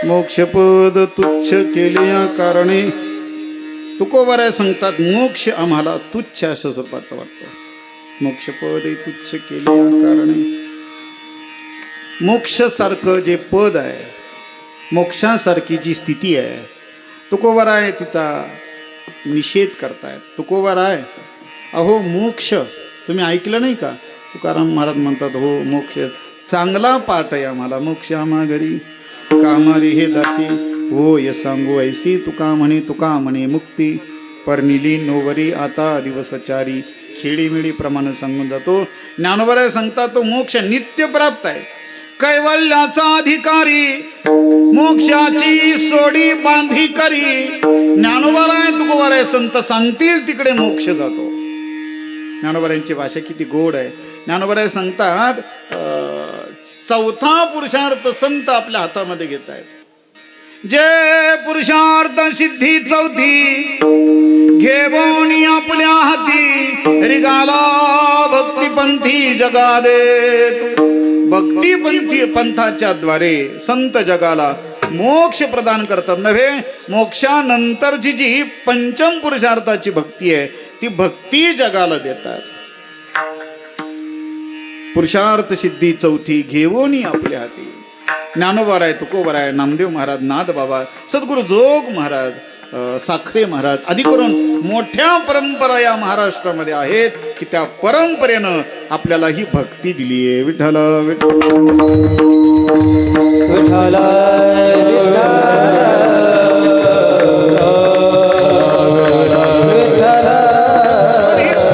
A: मोक्षपद तुच्छ केले या कारणे. तुकोबराय सांगतात मोक्ष आम्हाला तुच्छ अशा स्वरूपाचं वाटतं. मोक्षपद तुच्छ केले या कारणे. मोक्ष सारखं जे पद आहे, मोक्षासारखी जी स्थिती आहे, तुकोबराय तिचा निषेध करतायत. तुकोबाराय, अहो मोक्ष तुम्ही ऐकलं नाही का? तुकाराम महाराज म्हणतात हो मोक्ष चांगला पाठ आहे आम्हाला. मोक्ष आम्हा घरी कामारी हे दासी हो ये सांगू ऐसी तुका म्हणे मुक्ती परनिली नोवरी आता दिवसचारी खेडीमेडी प्रमाणे सांगून जातो. ज्ञानोबराय सांगतात तो मोक्ष नित्य प्राप्त आहे, कैवल्याचा अधिकारी, मोक्षाची सोडी बांधी करी. ज्ञानोबराय तुकोबाराय संत सांगतील तिकडे मोक्ष जातो. ज्ञानोबरायांची भाषा किती गोड आहे. ज्ञानोबराय सांगतात चौथा पुरुषार्थ संत आपल्या हातामध्ये घेत आहेत. जे पुरुषार्थ सिद्धी चौथी घेऊन आपल्या हाती रिगाला भक्तिपंथी जगा दे. भक्तिपंथी पंथाच्या द्वारे संत जगाला मोक्ष प्रदान करतात. नव्हे, मोक्षानंतरची जी पंचम पुरुषार्थाची भक्ती आहे ती भक्ती जगाला देतात. पुरुषार्थ सिद्धी चौथी घेऊन आपल्या हाती. ज्ञानोबाराय, तुकोबाराय, नामदेव महाराज, नाद बाबा, सद्गुरु जोग महाराज, साखरे महाराज आदी करून मोठ्या परंपरा या महाराष्ट्रामध्ये आहेत की त्या परंपरेनं आपल्याला ही भक्ती दिली आहे. विठ्ठल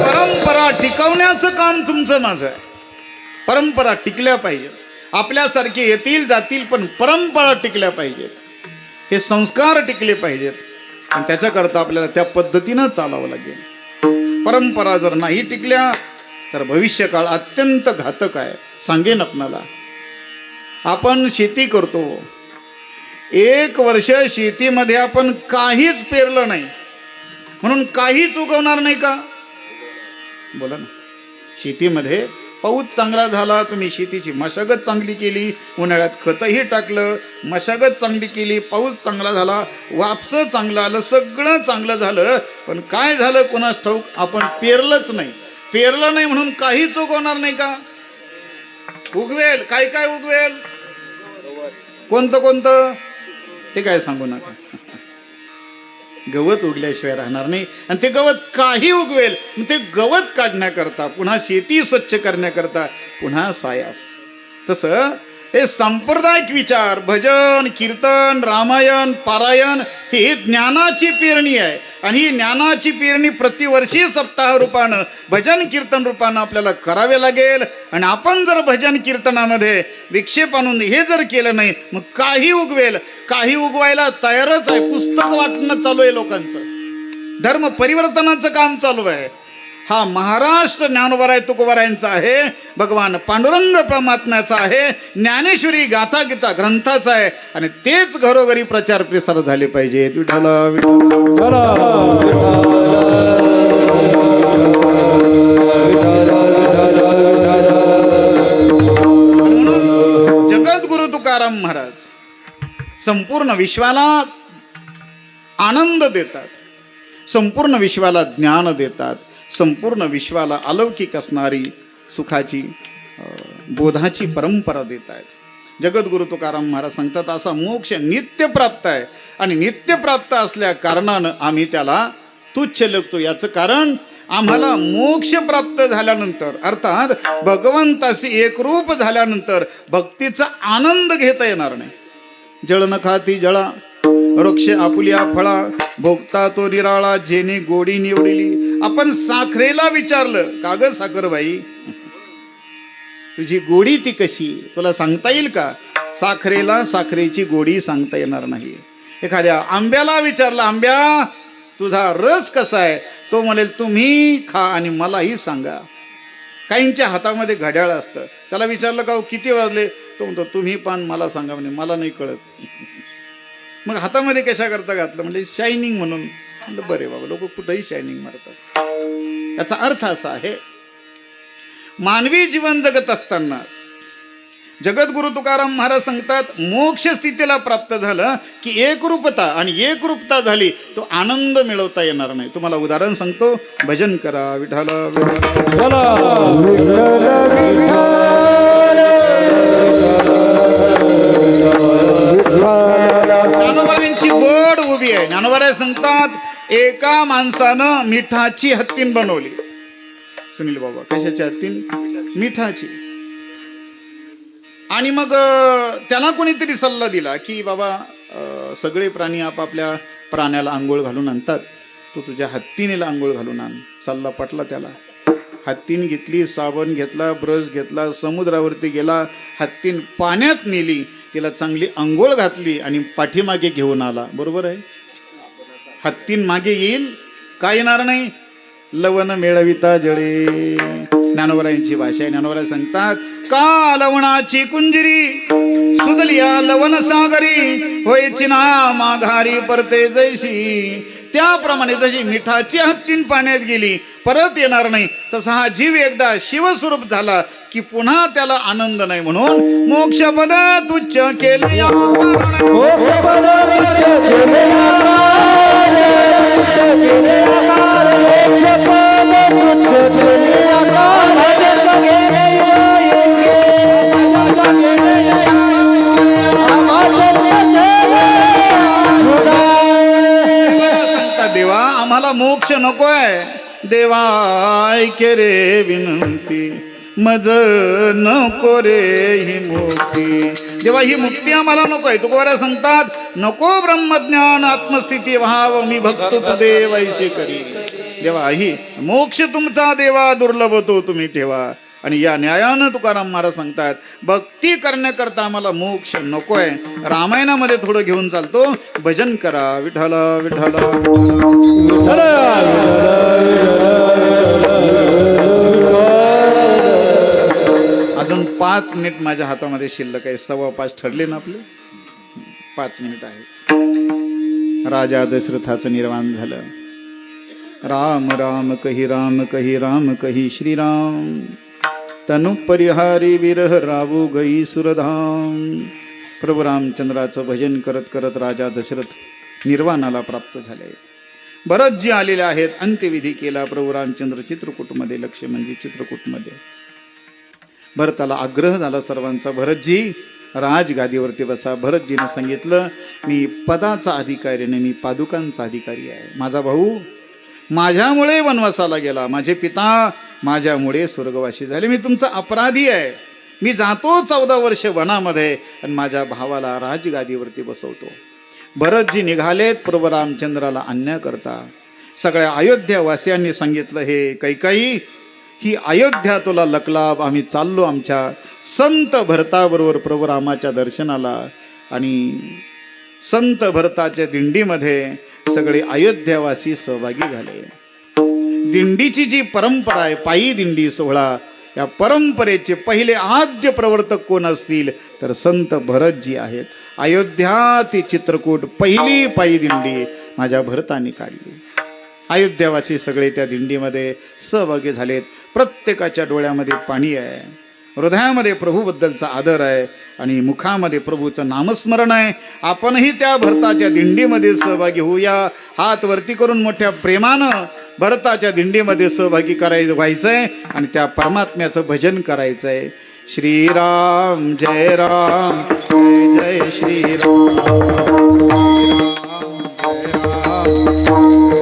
A: परंपरा टिकवण्याचं काम तुमचं माझं आहे. परंपरा टिकल्या पाहिजेत. आपल्यासारखे येतील जातील पण परंपरा टिकल्या पाहिजेत. हे संस्कार टिकले पाहिजेत आणि त्याच्याकरता आपल्याला त्या पद्धतीनं चालावं लागेल. परंपरा जर नाही टिकल्या तर भविष्यकाळ अत्यंत घातक आहे. सांगेन आपणाला, आपण शेती करतो, 1 वर्ष शेतीमध्ये आपण काहीच पेरलं नाही म्हणून काहीच उगवणार नाही का? बोला ना. शेतीमध्ये पाऊस चांगला झाला, तुम्ही शेतीची मशागत चांगली केली, उन्हाळ्यात खतही टाकलं, मशागत चांगली केली, पाऊस चांगला झाला, वापसं चांगलं आलं, सगळं चांगलं झालं, पण काय झालं कोणास ठाऊक, आपण पेरलंच नाही. पेरलं नाही म्हणून काहीच उगवणार नाही का? उगवेल. काय काय उगवेल? कोणतं ते काय सांगू नका. गवत उगल्याशिवाय राहणार नाही आणि ते गवत काही उगवेल. ते गवत काढण्याकरता, पुन्हा शेती स्वच्छ करण्याकरता पुन्हा सायास. तसं हे सांप्रदायिक विचार, भजन, कीर्तन, रामायण, पारायण ही ज्ञानाची पेरणी आहे आणि ही ज्ञानाची पेरणी प्रतिवर्षी सप्ताह रूपानं, भजन कीर्तन रूपानं आपल्याला करावे लागेल. आणि आपण जर भजन कीर्तनामध्ये विक्षेप आणून हे जर केलं नाही मग काही उगवेल. काही उगवायला तयारच आहे. पुस्तक वाटणं चालू आहे लोकांचं, धर्म परिवर्तनाचं काम चालू आहे. हा महाराष्ट्र ज्ञानोबाराय तुकोबारायांचा आहे, भगवान पांडुरंग परमात्म्याचा आहे, ज्ञानेश्वरी गाथा गीता ग्रंथाचा आहे आणि तेच घरोघरी प्रचार प्रसार झाले पाहिजे. विठ्ठल जगद्गुरु तुकाराम महाराज संपूर्ण विश्वाला आनंद देतात, संपूर्ण विश्वाला ज्ञान देतात, संपूर्ण विश्वाला अलौकिक असणारी सुखाची बोधाची परंपरा देत आहेत. जगद्गुरु तुकाराम महाराज सांगतात असा मोक्ष नित्य प्राप्त आहे आणि नित्य प्राप्त असल्या कारणानं आम्ही त्याला तुच्छ लेखतो. याचं कारण आम्हाला मोक्ष प्राप्त झाल्यानंतर, अर्थात भगवंताशी एकरूप झाल्यानंतर भक्तीचा आनंद घेता येणार नाही. जळ न खाती जळा, वृक्ष आपुल्या फळा, भोगता तो निराळा, जेने गोडी निवडली. आपण साखरेला विचारलं, का ग साखरबाई तुझी गोडी ती कशी, तुला सांगता येईल का? साखरेला साखरेची गोडी सांगता येणार नाही. एखाद्या आंब्याला विचारलं, आंब्या तुझा रस कसा आहे, तो म्हणेल तुम्ही खा आणि मलाही सांगा. काहींच्या हातामध्ये घड्याळ असतं, त्याला विचारलं का किती वाजले, तो म्हणतो तुम्ही पान मला सांगा, म्हणे मला नाही कळत. मग हातामध्ये कशा करता घातलं, म्हणजे शायनिंग म्हणून. म्हणलं बरे बाबा, लोक कुठेही शायनिंग मारतात. याचा अर्थ असा आहे, मानवी जीवन जगत असताना जगद्गुरु तुकाराम महाराज सांगतात मोक्ष स्थितीला प्राप्त झालं की एकरूपता, आणि एकरूपता झाली तो आनंद मिळवता येणार नाही. तुम्हाला उदाहरण सांगतो, भजन करा विठ्ठल ज्ञानोबारायांची गोड उभी आहे. ज्ञानोबाराय सांगतात एका माणसानं मिठाची हत्तीन बनवली. सुनील बाबा, कशाची हत्तीन? मिठाची. आणि मग त्याला कोणीतरी सल्ला दिला की बाबा सगळे प्राणी आपापल्या प्राण्याला आंघोळ घालून आणतात, तू तुझ्या हत्तीनेला आंघोळ घालून आण. सल्ला पटला त्याला. हत्तीन घेतली, साबण घेतला, ब्रश घेतला, समुद्रावरती गेला, हत्तीन पाण्यात नेली, तिला चांगली आंघोळ घातली आणि पाठीमागे घेऊन आला. बरोबर आहे? हत्तीन मागे येईल, काय येणार नाही? लवण मेळविता जळे. ज्ञानोबरायांची भाषा आहे. ज्ञानोबराय सांगतात, का लवणाची कुंजरी सुदलिया लवण सागरी, होयची ना माघारी परते जैशी. त्याप्रमाणे जशी मिठाची हत्तीन पाण्यात गेली, परत येणार नाही, तसा हा जीव एकदा शिवस्वरूप झाला की पुन्हा त्याला आनंद नाही. म्हणून मोक्षपद तुच्छ केले या
B: मोक्षपद तुच्छ केले आकार, तुच्छ केले आकार, मोक्षपद तुच्छ केले आकार,
A: देवा आम्हाला मोक्ष नकोय. देवा ऐके रे विनंती, मज नको रे ही मुक्ती. देवा ही मुक्ती आम्हाला नकोय. तुकोबारा सांगतात, नको ब्रह्मज्ञान आत्मस्थिती भाव, मी भक्त तू देव ऐशी करी. देवा ही मोक्ष तुमचा देवा दुर्लभ तो तुम्ही ठेवा. आणि या न्यायानं तुकाराम महाराज सांगतात, भक्ती करण्याकरता आम्हाला मोक्ष नकोय. रामायणामध्ये थोडं घेऊन चालतो, भजन करा विठ्ठला विठ्ठला. अजून 5 मिनिट माझ्या हातामध्ये शिल्लक आहे. 5:15 ठरले ना आपले? 5 मिनिट आहे. राजा दशरथाचं निर्वाण झालं. राम राम कही राम कही राम कही श्रीराम, तनु परिहारी विरह रावू गई सुरधाम. प्रभू रामचंद्राचं भजन करत करत राजा दशरथ निर्वाणाला प्राप्त झाले. भरतजी आलेले आहेत. अंत्यविधी केला प्रभू रामचंद्र चित्रकूटमध्ये, लक्ष्य म्हणजे चित्रकूटमध्ये. भरताला आग्रह झाला सर्वांचा, भरतजी राजगादीवरती बसा. भरतजीने सांगितलं, मी पदाचा अधिकारी नाही, मी पादुकांचा अधिकारी आहे. माझा भाऊ माझ्यामुळे वनवासाला गेला, माझे पिता माझ्यामुळे स्वर्गवासी झाले, मी तुमचा अपराधी आहे. मी जातो 14 वर्ष वनामध्ये आणि माझ्या भावाला राजगादीवरती बसवतो. भरतजी निघालेत प्रभू रामचंद्राला आणण्याकरता. सगळ्या अयोध्यावासियांनी सांगितलं, हे कैकाई, ही अयोध्या तुला लकलाभ. आम्ही चाललो आमच्या संत भरताबरोबर प्रभू रामाच्या दर्शनाला. आणि संत भरताच्या दिंडीमध्ये सगळे अयोध्यावासी सहभागी झाले. दिंडीची जी परंपरा आहे, पायी दिंडी सोहळा, या परंपरेचे पहिले आद्य प्रवर्तक कोण असतील तर संत भरतजी आहेत. अयोध्या ते चित्रकूट पहिली पायी दिंडी माझ्या भरताने काढली. अयोध्यावासी सगळे त्या दिंडीमध्ये सहभागी झालेत. प्रत्येकाच्या डोळ्यामध्ये पाणी आहे, हृदयामध्ये प्रभूबद्दलचा आदर आहे आणि मुखामध्ये प्रभूचं नामस्मरण आहे. आपणही त्या भरताच्या दिंडीमध्ये सहभागी होऊया. हात वरती करून मोठ्या प्रेमानं भरताच्या दिंडीमध्ये सहभागी व्हायचंय आणि त्या परमात्म्याचं भजन करायचंय. श्रीराम जय राम जय जय श्रीराम,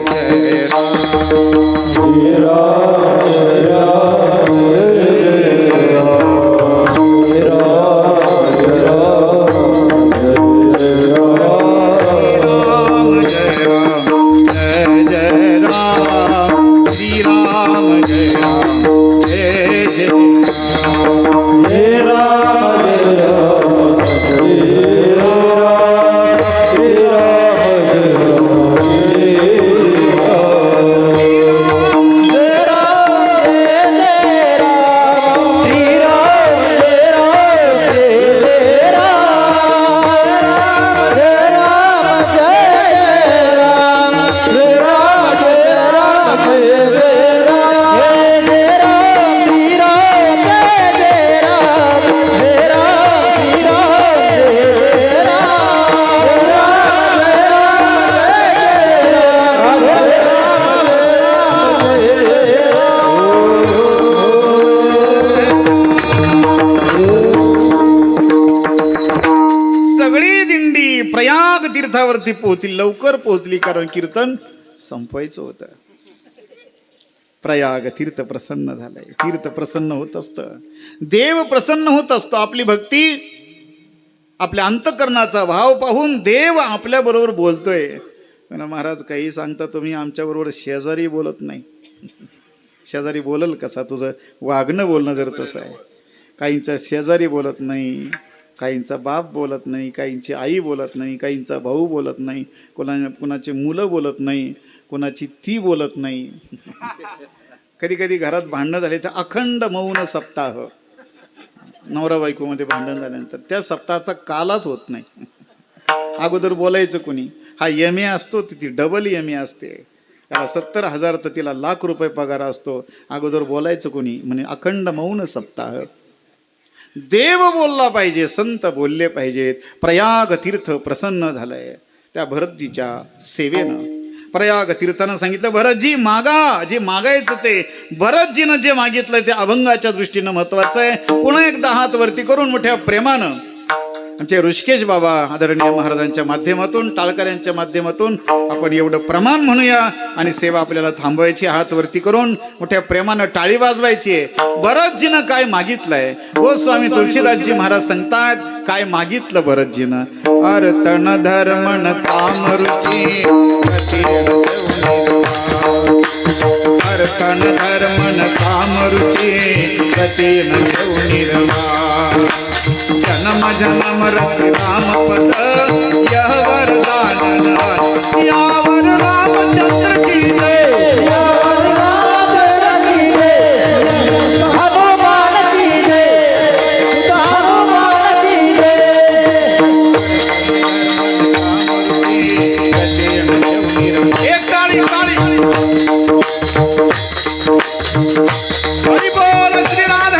A: जय राम जय राम. तीर्थावरती पोहोचली, लवकर पोहोचली, कारण कीर्तन संपवायचं होतं. प्रयाग तीर्थ प्रसन्न झालंय. तीर्थ प्रसन्न होत असतं, देव प्रसन्न होत असतो. आपली भक्ती, आपल्या अंतःकरणाचा भाव पाहून देव आपल्या बरोबर बोलतोय. पण महाराज काही सांगता तुम्ही आमच्या बरोबर शेजारी बोलत नाही. शेजारी बोलल कसा? तुझं वागणं बोलणं जर तसं आहे. काहींचा शेजारी बोलत नाही, काहींचा बाप बोलत नाही, काहींची आई बोलत नाही, काहींचा भाऊ बोलत नाही, कुणाची मुलं बोलत नाही, कुणाची ती बोलत नाही. कधी कधी घरात भांडणं झाले तर अखंड मौन सप्ताह, नवरा बायकोमध्ये भांडण झाल्यानंतर त्या सप्ताहाचा कालाच होत नाही. अगोदर बोलायचं कोणी? हा एम.ए. असतो, ती डबल एम.ए. असते. त्याला 70,000 तर तिला ₹1,00,000 पगार असतो. अगोदर बोलायचं कोणी? म्हणे अखंड मौन सप्ताह. देव बोलला पाहिजे, संत बोलले पाहिजेत. प्रयाग तीर्थ प्रसन्न झालंय त्या भरतजीच्या सेवेनं. प्रयाग तीर्थानं सांगितलं, भरतजी मागा, जे मागायचं ते. भरतजीनं जे मागितलं ते अभंगाच्या दृष्टीनं महत्वाचं आहे. पुन्हा एकदा हात वरती करून मोठ्या प्रेमानं आमचे ऋषिकेश बाबा आदरणीय महाराजांच्या माध्यमातून, टाळकऱ्यांच्या माध्यमातून आपण एवढं प्रमाण म्हणूया आणि सेवा आपल्याला थांबवायची. हात वरती करून मोठ्या प्रेमानं टाळी वाजवायची आहे. भरतजीनं काय मागितलंय? गोस्वामी तुळशीदासजी महाराज सांगतात काय मागितलं भरतजीनं. अर्तन धर्मन काम रुची, अर्तन धर्मन काम रुची, गती न ठेवू निर्वाण. जन्म जन्म रति राम पद, यह वरदान सियावर रामचंद्र की जय,
B: सियावर रामचंद्र की जय, हनुमान की जय, हनुमान की जय.
A: एक ताली ताली. हरि बोल श्री राधे.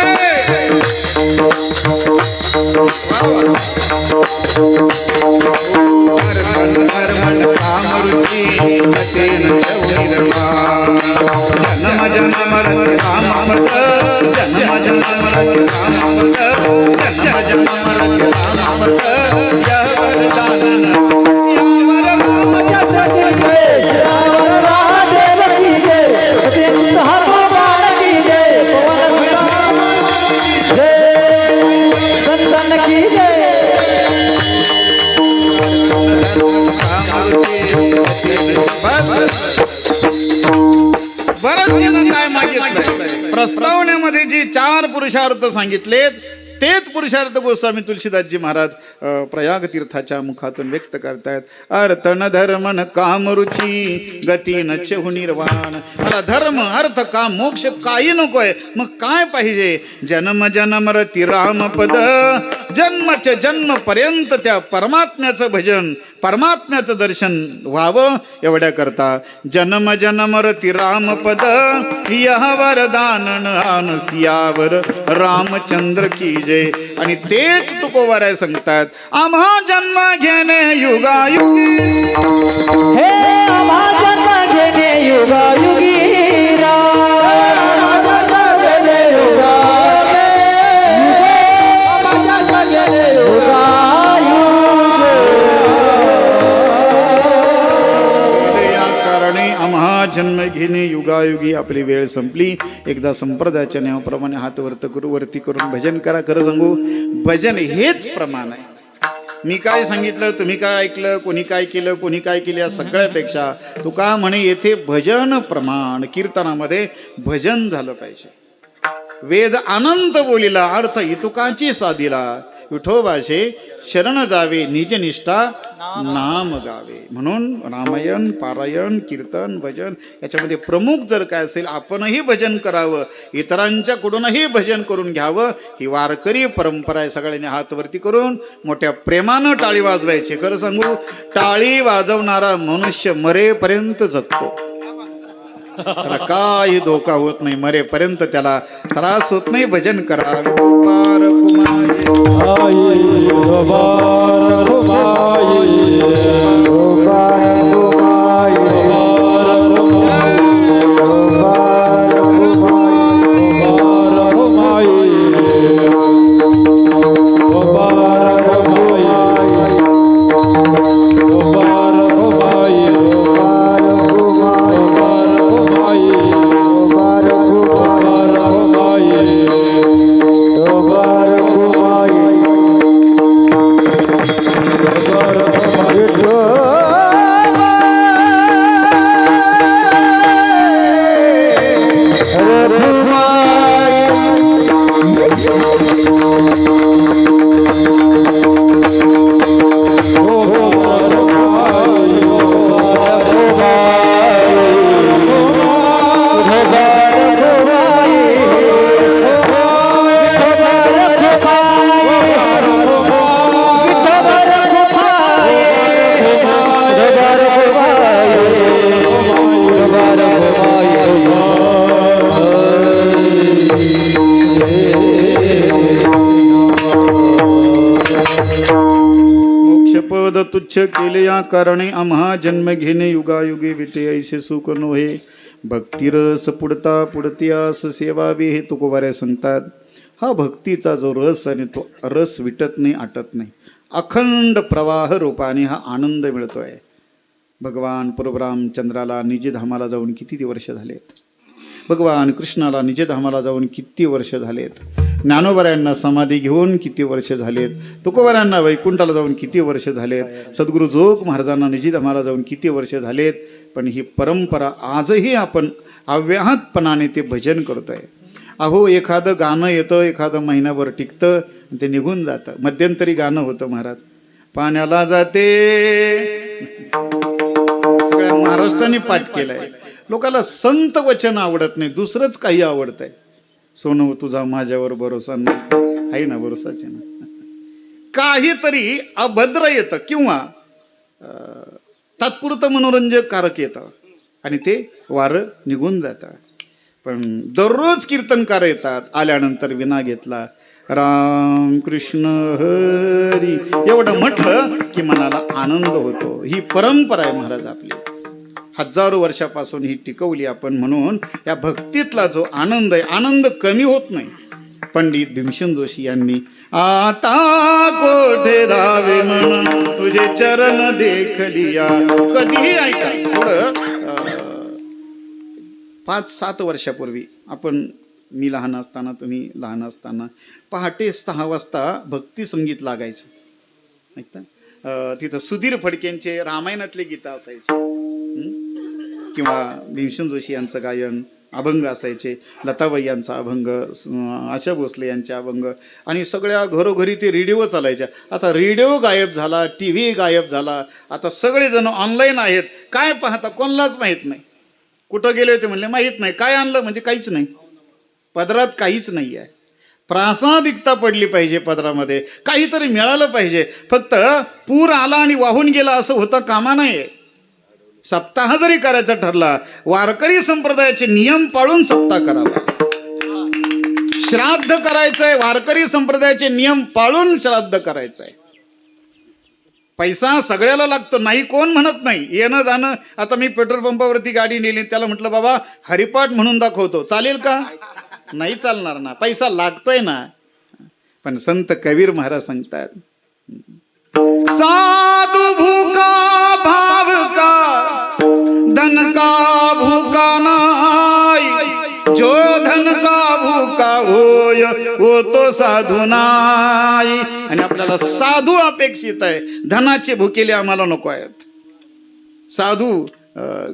A: जन्म जन्म रति राम पद, जन्म जन्म रति राम पद, जन्म जन्म रति राम पद, यह वरदान सियावर रामचंद्र की जय,
B: सियावर रामदेव की जय, हनुमान की जय, पवन सुत जय, संतन की जय.
A: भरतजीनं काय मागितलंय? प्रस्तावनेमध्ये जी 4 पुरुषार्थ सांगितलेत तेच पुरुषार्थ गोस्वामी तुलसीदासजी महाराज प्रयाग तीर्थाच्या मुखातून व्यक्त करतायत. अर्थन धर्मन काम रुची, गती न चहु निर्वाण. मला धर्म, अर्थ, काम, मोक्ष काही नकोय. मग काय पाहिजे? जन्म जन्म रती राम पद, जन्मच जन्म पर्यंत त्या परमात्म्याचं भजन, परमात्म्याचं दर्शन व्हावं एवढ्या करता. जन्म जन्म रती राम पद, यह वरदान आन सियावर रामचंद्र की जय. आणि तेच तुकोबाराय सांगतात, आम्हा जन्म घेणे युगायुगी,
B: हे आम्हा जन्म घेणे युगायुगी,
A: जन्म घेणे युगायुगी. आपली वेळ संपली. एकदा संप्रदायाच्या नियमाप्रमाणे हात वरती करून भजन करा. खरं सांगू, भजन हेच प्रमाण आहे. मी काय सांगितलं, तुम्ही काय ऐकलं, कोणी काय केलं, कोणी काय केलं, या सगळ्यापेक्षा तुका म्हणे येथे भजन प्रमाण. कीर्तनामध्ये भजन झालं पाहिजे. वेद अनंत बोलिला, अर्थ इतुकाची साधिला. विठोबाशे शरण जावे, निजनिष्ठा नाम गावे. म्हणून रामायण, पारायण, कीर्तन, भजन याच्यामध्ये प्रमुख जर काय असेल, आपणही भजन करावं, इतरांच्याकडूनही भजन करून घ्यावं. ही वारकरी परंपरा आहे. सगळ्यांनी हात वरती करून मोठ्या प्रेमानं टाळी वाजवायची. खरं सांगू, टाळी वाजवणारा मनुष्य मरेपर्यंत जगतो. त्याला काही धोका होत नाही, मरेपर्यंत त्याला त्रास होत नाही. भजन करा. गोपाळ कुमारी तुच्छ केले या कारणे आम्हा जन्म घेणे युगायुगे विटे ऐसे सुख नोहे. भक्तिरस पुढता पुढत्यास सेवावे हे तुकोबारे सांगतात. हा भक्तीचा जो रस आणि तो रस विटत नाही, आटत नाही, अखंड प्रवाह रूपाने हा आनंद मिळतोय. भगवान परशुरामचंद्राला निजधामाला जाऊन किती वर्ष झालेत. भगवान कृष्णाला निजधामाला जाऊन किती वर्ष झालेत. ज्ञानोबरायांना समाधी घेऊन किती वर्ष झालेत. तुकोबारायांना वैकुंठाला जाऊन किती वर्ष झालेत. सद्गुरू जोग महाराजांना निजधामाला जाऊन किती वर्ष झालेत. पण ही परंपरा आजही आपण अव्याहतपणाने ते भजन करतोय. अहो, एखादं गाणं येतं, एखादं महिनाभर टिकतं, ते निघून जातं. मध्यंतरी गाणं होतं महाराज, पाण्याला जाते, सगळ्या महाराष्ट्राने पाठ केलाय. लोकांना संत वचन आवडत नाही, दुसरंच काही आवडतंय. सोनू तुझा माझ्यावर भरोसा नाही, आहे ना, भरोसाच आहे ना. काहीतरी अभद्र येतं किंवा तात्पुरतं मनोरंजकारक येतं आणि ते वारं निघून जातं. पण दररोज कीर्तनकार येतात, आल्यानंतर विना घेतला राम कृष्ण हरी एवढं म्हटलं की मनाला आनंद होतो. ही परंपरा आहे महाराज आपली, हजारो वर्षापासून ही टिकवली आपण. म्हणून या भक्तीतला जो आनंद आहे, आनंद कमी होत नाही. पंडित भीमसेन जोशी यांनी आता कोठे धावे म्हणून तुझे चरण देखलिया, कधीही ऐका. थोडं 5-7 वर्षापूर्वी आपण, मी लहान असताना, तुम्ही लहान असताना, पहाटे 6 वाजता भक्ती संगीत लागायचं. ऐकता, तिथं सुधीर फडकेंचे रामायणातले गीतं असायचे किंवा भीमसेन जोशी यांचं गायन, अभंग असायचे, लताबाई यांचा अभंग, आशा भोसले यांचे अभंग, आणि सगळ्या घरोघरी ते रेडिओ चालायच्या. आता रेडिओ गायब झाला, टी व्ही गायब झाला. आता सगळेजण ऑनलाईन आहेत. काय पाहता कोणालाच माहीत नाही. कुठं गेले ते म्हणले माहीत नाही. काय आणलं म्हणजे काहीच नाही, पदरात काहीच नाही आहे. प्रासादिकता पडली पाहिजे पदरामध्ये, काहीतरी मिळालं पाहिजे. फक्त पूर आला आणि वाहून गेला असं होता कामा नये. सप्ताह जरी करायचा ठरला, वारकरी संप्रदायाचे नियम पाळून सप्ताह करावा. श्राद्ध करायचंय, वारकरी संप्रदायाचे नियम पाळून श्राद्ध करायचंय. पैसा सगळ्याला लागतो, नाही कोण म्हणत नाही. येणं जाणं, आता मी पेट्रोल पंपावरती गाडी नेली, त्याला म्हटलं बाबा हरिपाठ म्हणून दाखवतो, चालेल का? नाही चालणार ना, पैसा लागतोय ना. पण संत कबीर महाराज सांगतात, साधु भूका भाव का धन का भूका नाही, जो धन का भूका होय वो तो साधू नाही. आणि आपल्याला साधू अपेक्षित आहे, धनाचे भुकेले आम्हाला नको आहेत. साधू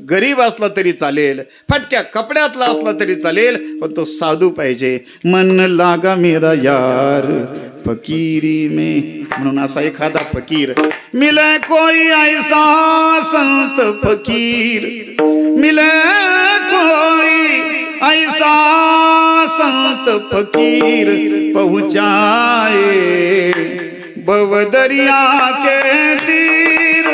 A: गरीब असला तरी चालेल, फटक्या कपड्यातला असला तरी चालेल, पण तो साधू पाहिजे. मन लागा मेरा यार फकीरी में, म्हणून असा एखादा फकीर मिले कोई ऐसा संत फकीर, मिले कोई ऐसा संत फकीर, पहुँचाए भव दरिया के तीर,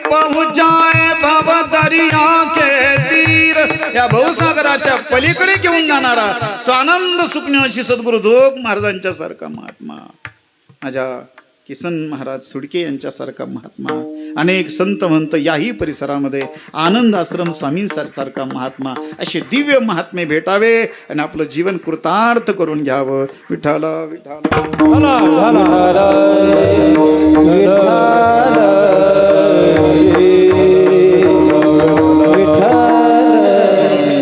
A: पहुँचाए भव दरिया के तीर. या भवसागराच्या पलीकडे घेऊन जाणारा स्वानंद सुखण्याची सद्गुरू जोग महाराजांच्या सारखा महात्मा, माझ्या किसन महाराज सुडके यांच्यासारखा महात्मा, अनेक संत महंत याही परिसरामध्ये, आनंद आश्रम स्वामींसारखा महात्मा, असे दिव्य महात्मे भेटावे आणि आपलं जीवन कृतार्थ करून घ्यावं. विठाला विठाला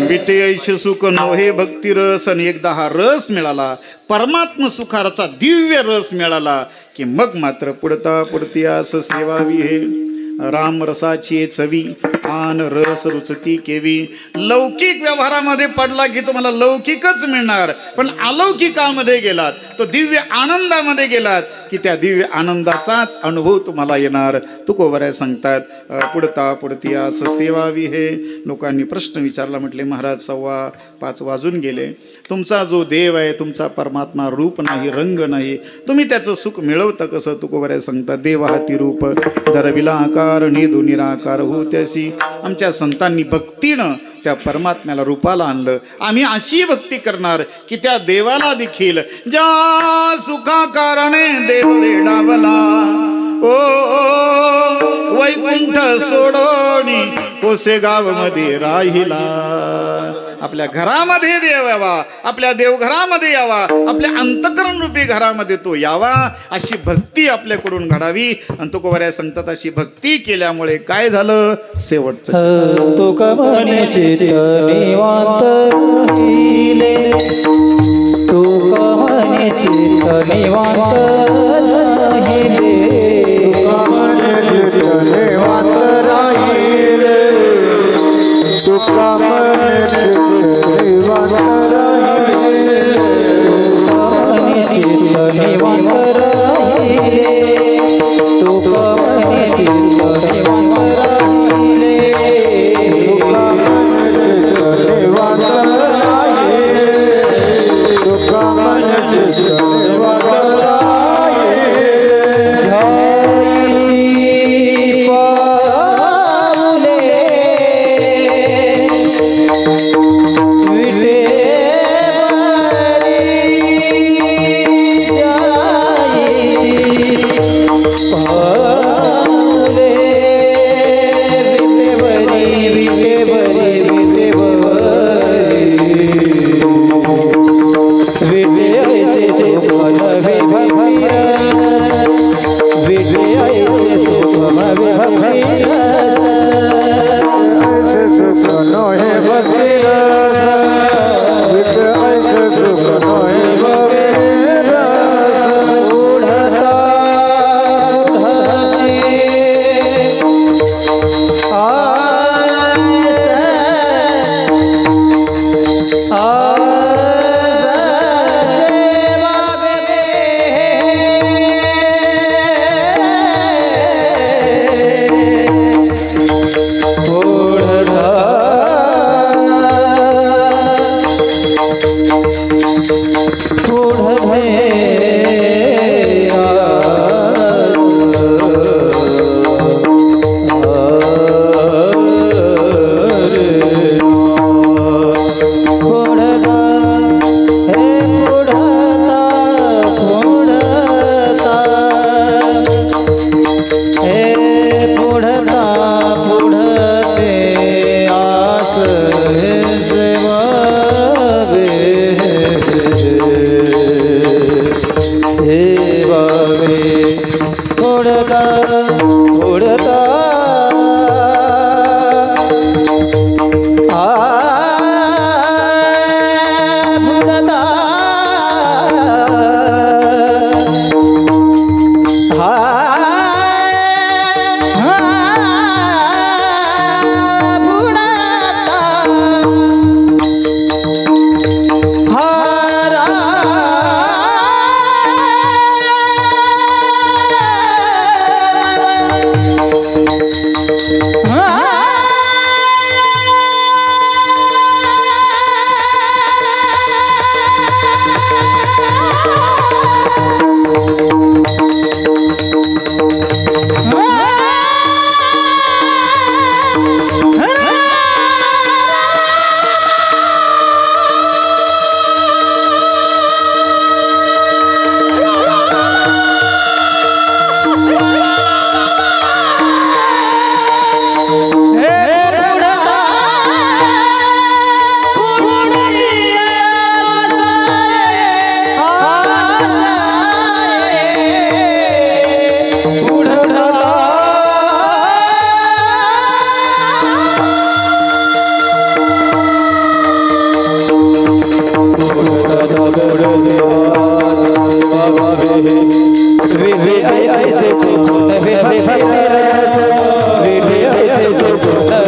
A: विटे ऐश सुख नव्हे भक्ती रस. आणि एकदा हा रस मिळाला, परमात्म सुखाचा दिव्य रस मिळाला की मग मात्र पुढता पुढत्यास सेवावी हे. राम रसाची चवी आन रस रुचती केवी. लौकिक व्यवहारामध्ये पडला की तुम्हाला लौकिकच मिळणार, पण अलौकिकामध्ये गेलात, तो दिव्य आनंदामध्ये गेलात की त्या दिव्य आनंदाचाच अनुभव तुम्हाला येणार. तुकोबराय सांगतात, पुढता पुढत्यास सेवावी हे. लोकांनी प्रश्न विचारला, म्हटले महाराज 5:15 वाजून गेले, तुमचा जो देव आहे, तुमचा परमात्मा रूप नाही, रंग नाही, तुम्ही त्याचं सुख मिळवतं कसं? तुकोबराय सांगतात, देव हाती रूप धरविला आकार निधू निराकार हो त्यासी. आमच्या संतांनी भक्तीनं त्या परमात्म्याला रूपाला आणलं. आम्ही अशी भक्ती करणार की त्या देवाला देखील ज्या सुखा कारणे देव वेडावला, ओ वैकुंठ सोडोनी कोसे गाव मध्ये राहिला. आपल्या घरामध्ये देव यावा, आपल्या देवघरामध्ये यावा, आपल्या अंतकरण रूपी घरामध्ये तो यावा, अशी भक्ती आपल्याकडून घडावी. आणि तुकोबऱ्या सांगतात अशी भक्ती केल्यामुळे काय झालं. शेवटचं
B: तो कमने चित निवांत राहिले, तो कमने चित निवांत राहिले,
C: निवांत राहिले, तुका मने निवांत राहिले,
B: कमने चित निवांत राहिले, तो कमने चित निवांत राहिले,
C: तुका मने निवांत राहिले, तुका मने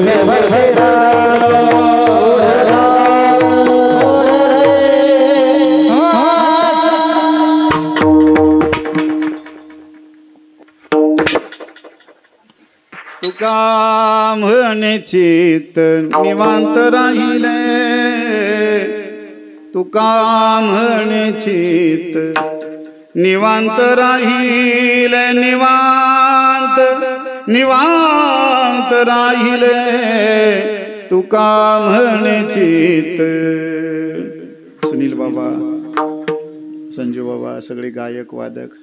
C: निवांत राहिले.
A: तुका म्हणे चित्त निवांत राहिले, तुका म्हणे चित्त निवांत राहिले, निवांत निवांत राहिले, तुका म्हणे चित्त. सुनील बाबा संजू बाबा, सगळे गायक वादक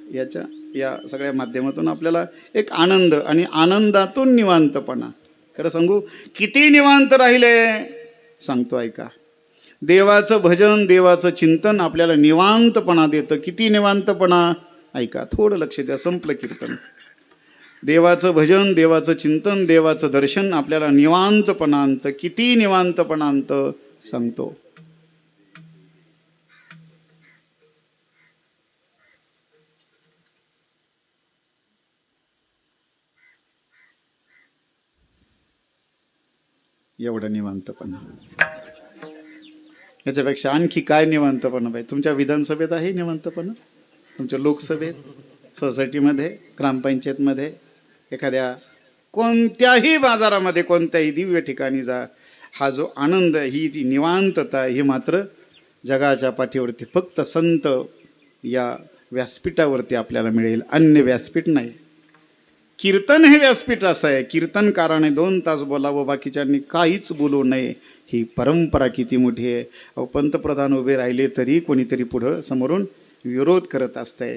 A: या सगळ्या माध्यमातून आपल्याला एक आनंद आणि आनंदातून निवांतपणा. खरं सांगू, किती निवांत राहिले सांगतो ऐका. देवाचं भजन, देवाचं चिंतन आपल्याला निवांतपणा देतं. किती निवांतपणा ऐका, थोडं लक्ष द्या. संपलं कीर्तन. देवाचं भजन, देवाचं चिंतन, देवाचं दर्शन आपल्याला निवांतपणा आणतं. किती निवांतपणा आणतं सांगतो. एवढं निवांतपणा, याच्यापेक्षा आणखी काय निवांतपणा पाहिजे? तुमच्या विधानसभेत आहे निवांतपणा, तुमच्या लोकसभेत, सोसायटीमध्ये, ग्रामपंचायतमध्ये, एखाद्या कोणत्याही बाजारामध्ये, कोणत्याही दिव्य ठिकाणी जा. हा जो आनंद, ही ती निवांतता, ही मात्र जगाच्या पाठीवरती फक्त संत या व्यासपीठावरती आपल्याला मिळेल. अन्य व्यासपीठ नाही. कीर्तन हे व्यासपीठ असं आहे. कीर्तनकाराने 2 तास बोलावं, बाकीच्यांनी काहीच बोलू नये. ही परंपरा किती मोठी आहे. पंतप्रधान उभे राहिले तरी कोणीतरी पुढं समोरून विरोध करत असतंय.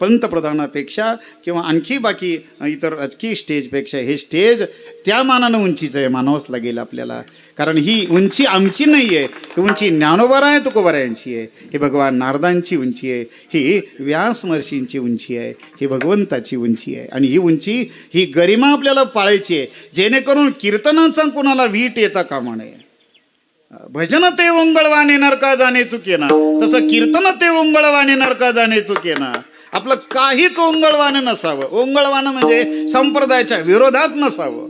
A: पंतप्रधानापेक्षा किंवा आणखी बाकी इतर राजकीय स्टेजपेक्षा हे स्टेज त्या मानानं उंचीचं आहे, मानावंच लागेल आपल्याला. कारण ही उंची आमची नाही आहे, ही उंची ज्ञानोबाराय तुकोबारायांची आहे, ही भगवान नारदांची उंची आहे, ही व्यास महर्षींची उंची आहे, ही भगवंताची उंची आहे. आणि ही उंची, ही गरिमा आपल्याला पाळायची आहे, जेणेकरून कीर्तनाचा कोणाला वीट येता कामा नये. भजन ते ओंगळवाणे नरका जाणे चुकेना, तसं कीर्तन ते ओंगळवाणे नरका जाणे चुकेना. आपलं काहीच ओंगळवाणे नसावं. ओंगळवाणं म्हणजे संप्रदायाच्या विरोधात नसावं.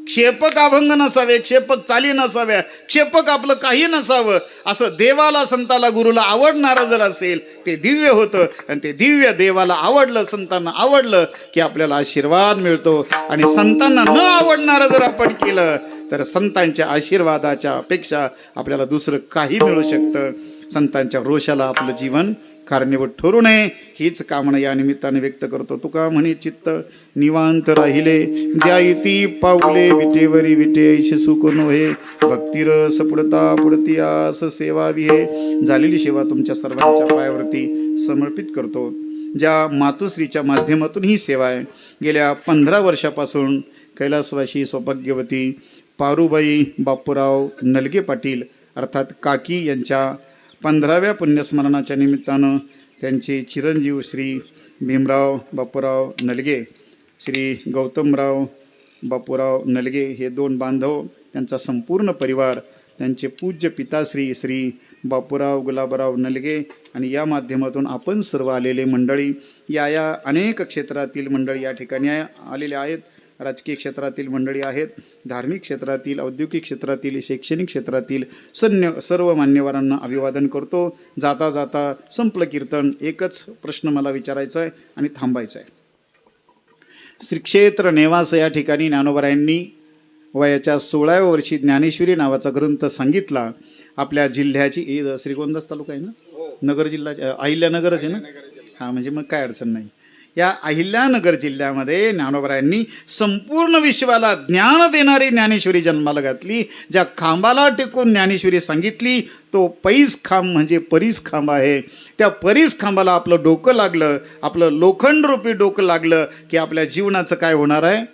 A: क्षेपक अभंग नसावे, क्षेपक चाली नसाव्या, क्षेपक आपलं काही नसावं. असं देवाला, संताला, गुरुला आवडणारं जर असेल ते दिव्य होतं. आणि ते दिव्य देवाला आवडलं, संतांना आवडलं की आपल्याला आशीर्वाद मिळतो. आणि संतांना न आवडणारं जर आपण केलं तर संतांच्या आशीर्वादाच्या अपेक्षा आपल्याला दुसरं काही मिळू शकतं. संतांच्या रोषाला आपलं जीवन कारणीभूत ठरू नये, हीच कामना या निमित्ताने व्यक्त करतो. तुका म्हणे चित्त निवांत राहिले, द्यायती पाऊले विटेवरी विटे, ऐसे सुख नोहे, भक्तिरस पुढता पुढती आस सेवा विहे. झालेली सेवा तुमच्या सर्वांच्या पायावरती समर्पित करतो. ज्या मातुश्रीच्या माध्यमातून ही सेवा आहे, गेल्या 15 वर्षापासून कैलासवासी सौभाग्यवती पारुबाई बापूराव नलगे पाटील अर्थात काकी यांच्या 15व्या पुण्यस्मरणाच्या निमित्तानं त्यांचे चिरंजीव श्री भीमराव बापूराव नलगे, श्री गौतमराव बापूराव नलगे हे 2 बांधव, त्यांचा संपूर्ण परिवार, त्यांचे पूज्य पिताश्री श्री बापूराव गुलाबराव नलगे आणि या माध्यमातून आपण सर्व आलेले मंडळी, या अनेक क्षेत्रातील मंडळी या ठिकाणी आलेले आहेत. राजकीय क्षेत्रातील मंडळी आहेत, धार्मिक क्षेत्रातील, औद्योगिक क्षेत्रातील, शैक्षणिक क्षेत्रातील सर्व मान्यवरांना अभिवादन करतो. जाता जाता संपलं कीर्तन. एकच प्रश्न मला विचारायचा आहे आणि थांबायचं आहे. श्री क्षेत्र नेवास या ठिकाणी ज्ञानोबारायांनी वयाच्या 16व्या वर्षी ज्ञानेश्वरी नावाचा ग्रंथ सांगितला. आपल्या जिल्ह्याची, श्रीगोंदा तालुका आहे ना, नगर जिल्हा, अहिल्यानगरच आहे ना, हां, म्हणजे मग काय अडचण नाही. या अहिल्यानगर जिल्ह्यामध्ये ज्ञानोबारायांनी संपूर्ण विश्वाला ज्ञान देणारी ज्ञानेश्वरी जन्माला घातली. ज्या खांबाला टेकून ज्ञानेश्वरी सांगितली तो पैस खांब म्हणजे परीस खांब आहे. त्या परीस खांबाला आपलं डोकं लागलं, आपलं लोखंडरूपी डोकं लागलं की आपल्या जीवनाचं काय होणार आहे?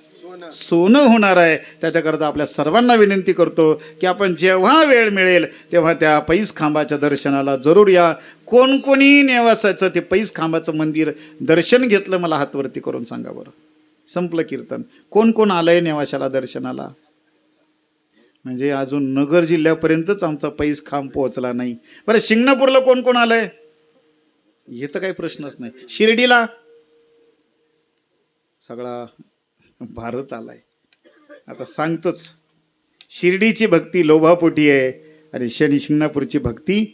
A: सोनं होणार आहे. त्याच्याकरता आपल्या सर्वांना विनंती करतो की आपण जेव्हा वेळ मिळेल तेव्हा त्या पैस खांबाच्या दर्शनाला जरूर या. कोणी नेवासाचं ते पैस खांबाचं मंदिर दर्शन घेतलं मला हातवरती करून सांगा बरं. संपलं कीर्तन. कोण आलंय नेवाशाला दर्शनाला? म्हणजे अजून नगर जिल्ह्यापर्यंतच आमचा पैस खांब पोहोचला नाही. बरं, शिंगणापूरला कोण आलंय? हे तर काही प्रश्नच नाही. शिर्डीला सगळा भारत आलाय. आता सांगतोच, शिर्डीची भक्ती लोभापोटी आहे आणि शिंगणापूरची भक्ती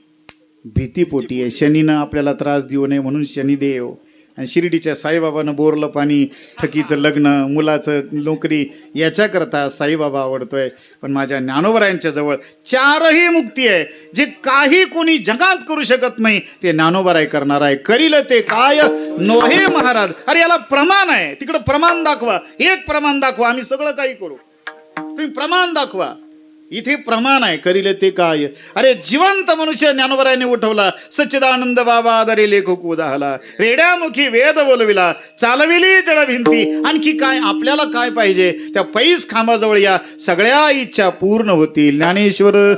A: भीतीपोटी आहे. शनीनं आपल्याला त्रास देऊ नये म्हणून शनिदेव, आणि शिर्डीच्या साईबाबानं बोरलं पाणी, ठकीचं लग्न, मुलाचं नोकरी, याच्याकरता साईबाबा आवडतोय. पण माझ्या ज्ञानोबारायांच्या जवळ 4ही मुक्ती आहे. जे काही कोणी जगात करू शकत नाही ते ज्ञानोबाराय करणार आहे. करील ते काय नोहे महाराज. अरे याला प्रमाण आहे, तिकडं प्रमाण दाखवा. एक प्रमाण दाखवा, आम्ही सगळं काही करू. तुम्ही प्रमाण दाखवा. इथे प्रमाण आहे करीले ते काय. अरे जिवंत मनुष्य ज्ञानोबरायांनी उठवला. सच्चिदानंद बाबा आदरे लेखक उदाहला. रेड्यामुखी वेद बोलविला. चालविली जड भिंती. आणखी काय आपल्याला काय पाहिजे. त्या पैस खांबाजवळ या सगळ्या इच्छा पूर्ण होतील. ज्ञानेश्वर